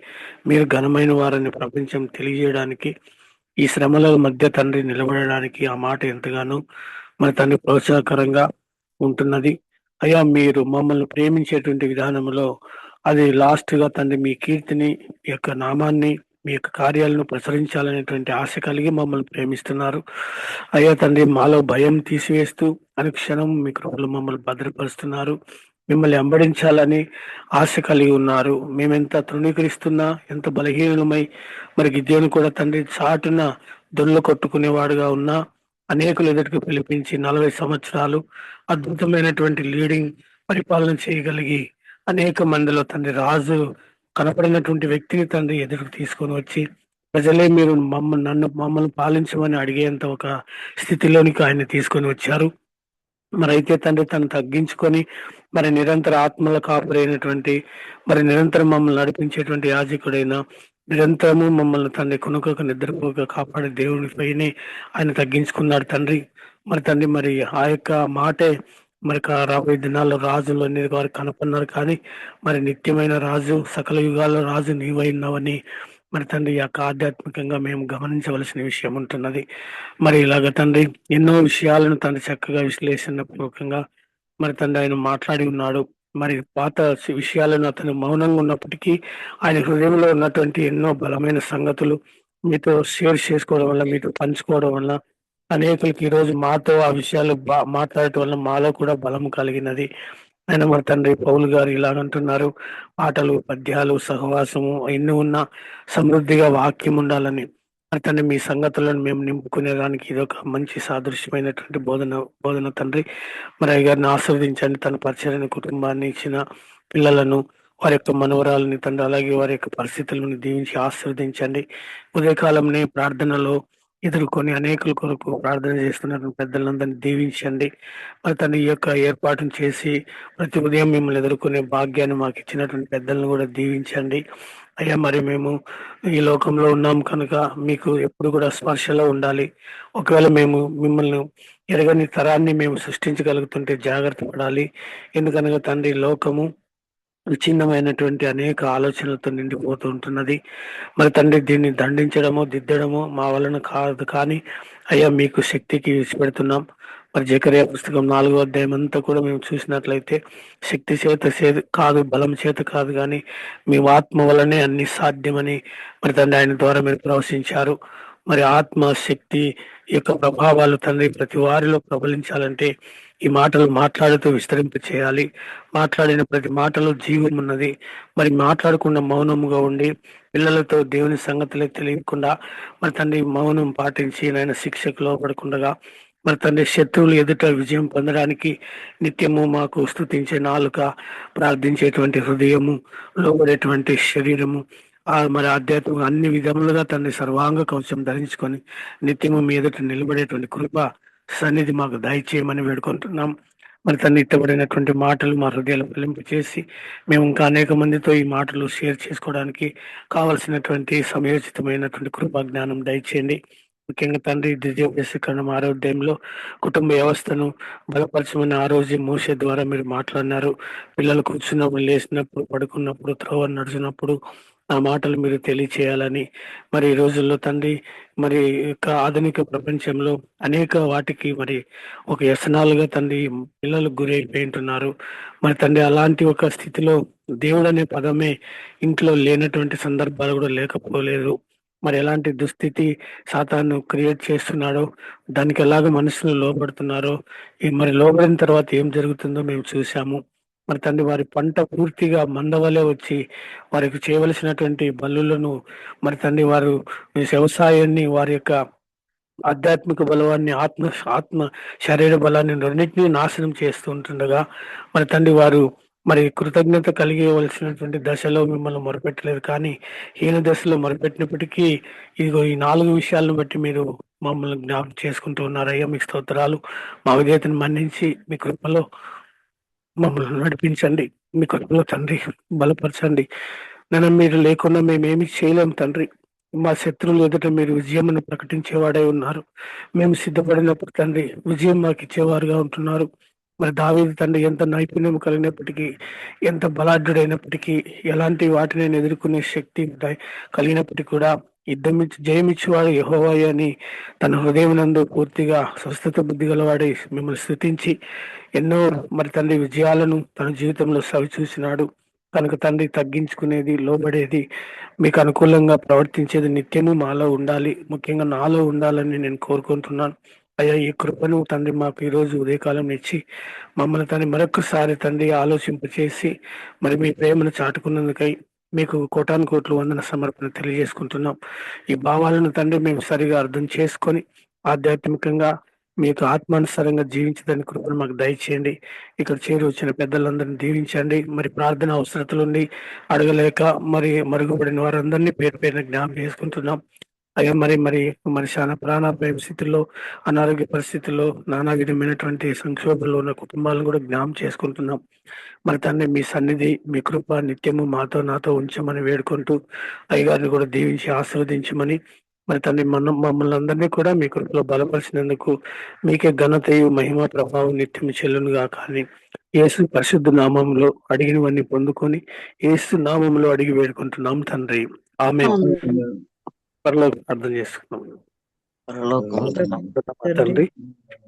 మీరు ఘనమైన వారని ప్రపంచం తెలియజేయడానికి ఈ శ్రమల మధ్య తండ్రి నిలబడడానికి ఆ మాట ఎంతగానో మన తండ్రి ప్రోత్సాహకరంగా ఉంటున్నది. అయ్యా మీరు మమ్మల్ని ప్రేమించేటువంటి విధానంలో అది లాస్ట్ గా తండ్రి మీ కీర్తిని, మీ యొక్క నామాన్ని, మీ యొక్క కార్యాలను ప్రసరించాలనేటువంటి ఆశ కలిగి మమ్మల్ని ప్రేమిస్తున్నారు. అయ్యా తండ్రి మాలో భయం తీసివేస్తూ అనుక్షణం మీ కృపలో మమ్మల్ని భద్రపరుస్తున్నారు. మిమ్మల్ని వెంబడించాలని ఆశ కలిగి ఉన్నారు. మేమెంత తృణీకరిస్తున్నా, ఎంత బలహీనమై మరి గిద్యోను కూడా తండ్రి చాటున దొల్లు కొట్టుకునేవాడుగా ఉన్నా అనేకులు ఎదుటికి పిలిపించి 40 సంవత్సరాలు అద్భుతమైనటువంటి లీడింగ్ పరిపాలన చేయగలిగి అనేక మందిలో తండ్రి రాజు కనపడినటువంటి వ్యక్తిని తండ్రి ఎదురుకు తీసుకొని వచ్చి ప్రజలే మీరు మమ్మల్ని పాలించమని అడిగేంత ఒక స్థితిలోనికి ఆయన తీసుకొని వచ్చారు. మరి అయితే తండ్రి తను తగ్గించుకొని మరి నిరంతర ఆత్మల కాపురైనటువంటి మరి నిరంతరం మమ్మల్ని నడిపించేటువంటి యాజకుడైన నిరంతరము మమ్మల్ని తండ్రి కొనుకోక నిద్రపోక కాపాడే దేవుడిపైనే ఆయన తగ్గించుకున్నాడు తండ్రి. మరి తండ్రి మరి ఆ యొక్క మాటే మరి రాబోయే దినాల్లో రాజులు అనేది వారు కనపన్నారు. కానీ మరి నిత్యమైన రాజు, సకల యుగాల్లో రాజు నీవైనావని మరి తండ్రి యొక్క ఆధ్యాత్మికంగా మేము గమనించవలసిన విషయం ఉంటున్నది. మరి ఇలాగ తండ్రి ఎన్నో విషయాలను తండ్రి చక్కగా విశ్లేషణపూర్వకంగా మరి తండ్రి ఆయన మాట్లాడి ఉన్నాడు. మరి పాత విషయాలను అతను మౌనంగా ఉన్నప్పటికీ ఆయన హృదయంలో ఉన్నటువంటి ఎన్నో బలమైన సంగతులు మీతో షేర్ చేసుకోవడం వల్ల, మీతో పంచుకోవడం వల్ల అనేకులకి ఈరోజు మాతో ఆ విషయాలు మాట్లాడటం వల్ల మాలో కూడా బలం కలిగినది. ఆయన మరి తండ్రి పౌలు గారు ఇలాగంటున్నారు, పాటలు పద్యాలు సహవాసము ఎన్ని ఉన్నా సమృద్ధిగా వాక్యం ఉండాలని. మరి తండ్రి మీ సంగతులను మేము నింపుకునేదానికి ఇది ఒక మంచి సాదృశ్యమైనటువంటి బోధన తండ్రి. మరి అయ్య గారిని ఆశీర్వదించండి, తన పరిచయని కుటుంబాన్ని ఇచ్చిన పిల్లలను, వారి యొక్క మనవరాలని తండ్రి, అలాగే వారి యొక్క పరిస్థితులను దీవించి ఆశీర్వదించండి. ఉదయకాలంనే ప్రార్థనలో ఎదుర్కొని అనేకుల కొరకు ప్రార్థన చేస్తున్నటువంటి పెద్దలందరినీ దీవించండి. మరి తన ఈ యొక్క ఏర్పాటును చేసి ప్రతి ఉదయం మిమ్మల్ని ఎదుర్కొనే భాగ్యాన్ని మాకు ఇచ్చినటువంటి పెద్దలను కూడా దీవించండి. అయ్యా మరి మేము ఈ లోకంలో ఉన్నాం కనుక మీకు ఎప్పుడు కూడా స్పర్శలో ఉండాలి. ఒకవేళ మేము మిమ్మల్ని ఎరగని తరాన్ని మేము సృష్టించగలుగుతుంటే జాగ్రత్త పడాలి. ఎందుకనగా తండ్రి లోకము విచ్ఛిన్నమైనటువంటి అనేక ఆలోచనలతో నిండిపోతూ ఉంటున్నది. మరి తండ్రి దీన్ని దండించడమో దిద్దడమో మా వలన కాదు, కానీ అయ్యా మీకు శక్తికి విడిచిపెడుతున్నాం. మరి జకర్యా పుస్తకం 4వ అధ్యాయం అంతా కూడా మేము చూసినట్లయితే శక్తి చేత కాదు, బలం చేత కాదు, కానీ మీ ఆత్మ వలనే అన్ని సాధ్యమని మరి తండ్రి ఆయన ద్వారా మీరు ప్రవశించారు. మరి ఆత్మ శక్తి యొక్క ప్రభావాలు తండ్రి ప్రతి వారిలో ప్రబలించాలంటే ఈ మాటలు మాట్లాడుతూ విస్తరింప చేయాలి. మాట్లాడిన ప్రతి మాటలో జీవం ఉన్నది. మరి మాట్లాడకుండా మౌనముగా ఉండి పిల్లలతో దేవుని సంగతులకు తెలియకుండా మరి తండ్రి మౌనం పాటించి నాయన శిక్షకు లోపడకుండా మరి తండ్రి శత్రువులు ఎదుట విజయం పొందడానికి నిత్యము మాకు స్తుతించే నాలుక, ప్రార్థించేటువంటి హృదయము, లోబడేటువంటి శరీరము, మరి ఆధ్యాత్మిక అన్ని విధములుగా తండ్రి సర్వాంగ కవచం ధరించుకొని నిత్యము మీ ఎదుట నిలబడేటువంటి కృప సన్నిధి మాకు దయచేయమని వేడుకుంటున్నాం. మరి తను ఇష్టపడినటువంటి మాటలు మా హృదయాలు ఫలింపు చేసి మేము ఇంకా అనేక మందితో ఈ మాటలు షేర్ చేసుకోవడానికి కావలసినటువంటి సమయోచితమైనటువంటి కృపా జ్ఞానం దయచేయండి. ముఖ్యంగా తండ్రి ద్వితీయోపదేశకాండం 6వ అధ్యాయంలో కుటుంబ వ్యవస్థను బలపరచమని ఆ రోజు మోషే ద్వారా మీరు మాట్లాడినారు. పిల్లలు కూర్చున్నప్పుడు, లేచినప్పుడు, పడుకున్నప్పుడు, త్రోవ నడిచినప్పుడు ఆ మాటలు మీరు తెలియచేయాలని మరి ఈ రోజుల్లో తండ్రి మరి యొక్క ఆధునిక ప్రపంచంలో అనేక వాటికి మరి ఒక వ్యసనాలుగా తండ్రి పిల్లలు గురి అయిపోయింటున్నారు. మరి తండ్రి అలాంటి ఒక స్థితిలో దేవుడు అనే పదమే ఇంట్లో లేనటువంటి సందర్భాలు కూడా లేకపోలేదు. మరి ఎలాంటి దుస్థితి సాతాను క్రియేట్ చేస్తున్నాడో, దానికి ఎలాగ మనుషులు లోబడుతున్నారో, మరి లోబడిన తర్వాత ఏం జరుగుతుందో మేము చూసాము. మరి తండ్రి వారి పంట పూర్తిగా మందవలే వచ్చి వారికి చేయవలసినటువంటి బలులను మరి తండ్రి వారు వ్యవసాయాన్ని వారి యొక్క ఆధ్యాత్మిక బలవాన్ని ఆత్మ శరీర బలాన్ని రెండింటినీ నాశనం చేస్తూ ఉంటుండగా మరి తండ్రి వారు మరి కృతజ్ఞత కలిగవలసినటువంటి దశలో మిమ్మల్ని మొరపెట్టలేదు. కానీ హీన దశలో మొరపెట్టినప్పటికీ ఇదిగో ఈ 4 విషయాలను బట్టి మీరు మమ్మల్ని జ్ఞాపకం చేసుకుంటూ ఉన్నారయ్యా. మీకు స్తోత్రాలు. మా విధేయతను మన్నించి మీ కృపలో మమ్మల్ని నడిపించండి. మీ కృపలో తండ్రి బలపరచండి. నన్ను మీరు లేకుండా మేమేమి చేయలేం తండ్రి. మా శత్రువులు ఎదుట మీరు విజయమును ప్రకటించేవాడై ఉన్నారు. మేము సిద్ధపడినప్పుడు తండ్రి విజయం మాకు ఇచ్చేవారుగా ఉంటున్నారు. మరి దావీదు తండ్రి ఎంత నైపుణ్యం కలిగినప్పటికీ, ఎంత బలాఢ్యుడైనప్పటికీ, ఎలాంటి వాటిని ఎదుర్కొనే శక్తి కలిగినప్పటికీ కూడా జయమిచ్చేవాడు యెహోవాయే అని తన హృదయం నందు పూర్తిగా స్వస్థత బుద్ధి గలవాడై మిమ్మల్ని స్తుతించి ఎన్నో మరి తండ్రి విజయాలను తన జీవితంలో సవి చూసినాడు. కనుక తండ్రి తగ్గించుకునేది, లోబడేది, మీకు అనుకూలంగా ప్రవర్తించేది నిత్యము మాలో ఉండాలి. ముఖ్యంగా నాలో ఉండాలని నేను కోరుకుంటున్నాను. అయ్యా ఈ కృపను తండ్రి మాకు ఈరోజు ఉదయకాలం ఇచ్చి మమ్మల్ని తండ్రి మరొకసారి తండ్రి ఆలోచింపచేసి మరి మీ ప్రేమను చాటుకున్నందుకై మీకు కోటాను కోట్లు వందన సమర్పణ తెలియజేసుకుంటున్నాం. ఈ భావాలను తండ్రి మేము సరిగా అర్థం చేసుకొని ఆధ్యాత్మికంగా మీకు ఆత్మానుసారంగా జీవించడానికి కృపను మాకు దయచేయండి. ఇక్కడ చేరి వచ్చిన పెద్దలందరినీ దీవించండి. మరి ప్రార్థన అవసరతలుండి అడగలేక మరి మరుగుపడిన వారందరినీ పేరు పేరున జ్ఞాపకం చేసుకుంటున్నాం. అయ్యా మరి మరి మరి చాలా ప్రాణాపాయ స్థితిలో, అనారోగ్య పరిస్థితుల్లో, నానా విధమైనటువంటి సంక్షోభంలో ఉన్న కుటుంబాలను కూడా జ్ఞాపకం చేసుకుంటున్నాం. మరి తండ్రి మీ సన్నిధి, మీ కృప నిత్యము నాతో ఉంచమని వేడుకుంటూ అయ్యగారిని కూడా దీవించి ఆశీర్వదించమని మరి తండ్రి మమ్మల్ని అందరినీ కూడా మీ కృపలో బలపరిచినందుకు మీకే ఘనతయు మహిమ ప్రభావం నిత్యం చెల్లునుగా. కానీ యేసు పరిశుద్ధ నామంలో అడిగినవన్నీ పొందుకొని యేసు నామంలో అడిగి వేడుకుంటున్నాం తండ్రి. ఆమె పరలోక ప్రార్థన చేసుకున్నాం. తండ్రి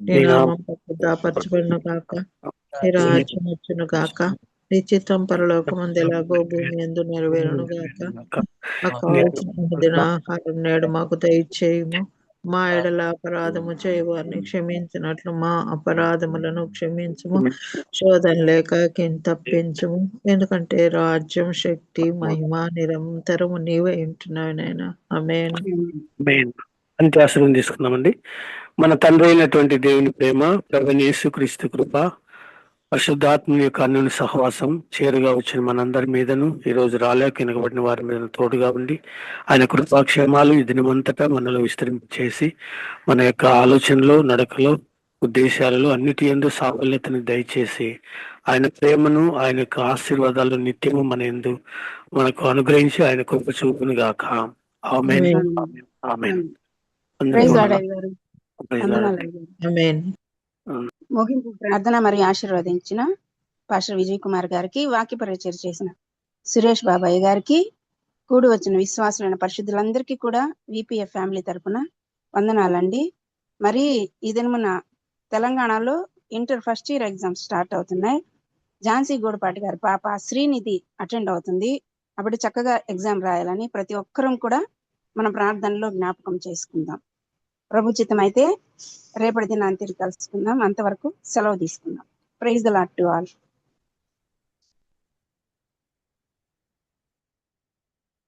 నీ నామం పరిశుద్ధపరచబడును గాక, నీ రాజ్యం వచ్చును గాక, నీ చిత్తం పరలోకమందు ఎలాగో భూమి యందు నెరవేరును గాక. మాకు కావలసిన ఆహారం నేడు మాకు దయచేయము. మా ఎడల అపరాధము చేయవారిని క్షమించినట్లు మా అపరాధములను క్షమించము. శోధన లేక తప్పించము. ఎందుకంటే రాజ్యం, శక్తి, మహిమ నిరంతరము నీవే ఉంటున్నావు నాయనా. ఆమేన్. అంతే ఆశీర్వాదం తీసుకున్నామండి. మన తండ్రి అయినటువంటి దేవుని ప్రేమ, ప్రభువైన యేసుక్రీస్తు కృప, పరిశుద్ధాత్మ యొక్క అన్యోన్య సహవాసం చేరుగా వచ్చిన మనందరి మీదను, ఈ రోజు రాలేక వెనకబడిన వారి మీద తోడుగా ఉండి ఆయన కృపాక్షేమాలు ఈ దినమంతటా మనలో విస్తరింపచేసి మన యొక్క ఆలోచనలో, నడకలో, ఉద్దేశాలలో అన్నిటి యందు సాఫల్యతను దయచేసి ఆయన ప్రేమను, ఆయన యొక్క ఆశీర్వాదాలు నిత్యము మన యందు మనకు అనుగ్రహించి ఆయన కృప చూపును గాక. ఆమేన్. ఆమేన్. ముగింపు ప్రార్థన మరియు ఆశీర్వదించిన పాస్టర్ విజయ్ కుమార్ గారికి, వాక్య పరిచయం చేసిన సురేష్ బాబాయ్ గారికి, కూడి వచ్చిన విశ్వాసులైన పరిశుద్ధులందరికీ కూడా విపిఎఫ్ ఫ్యామిలీ తరఫున వందనాలండి. మరి ఈ దినమున తెలంగాణలో inter first year exams start అవుతున్నాయి. ఝాన్సీ గూడపాటి గారి పాప శ్రీనిధి అటెండ్ అవుతుంది. అప్పుడు చక్కగా ఎగ్జామ్ రాయాలని ప్రతి ఒక్కరం కూడా మన ప్రార్థనలో జ్ఞాపకం చేసుకుందాం. ప్రభు చిత్తం అయితే రేపటి దినాన్ని తిరిగి కలుసుకుందాం. అంతవరకు సెలవు తీసుకుందాం. Praise the lord to all.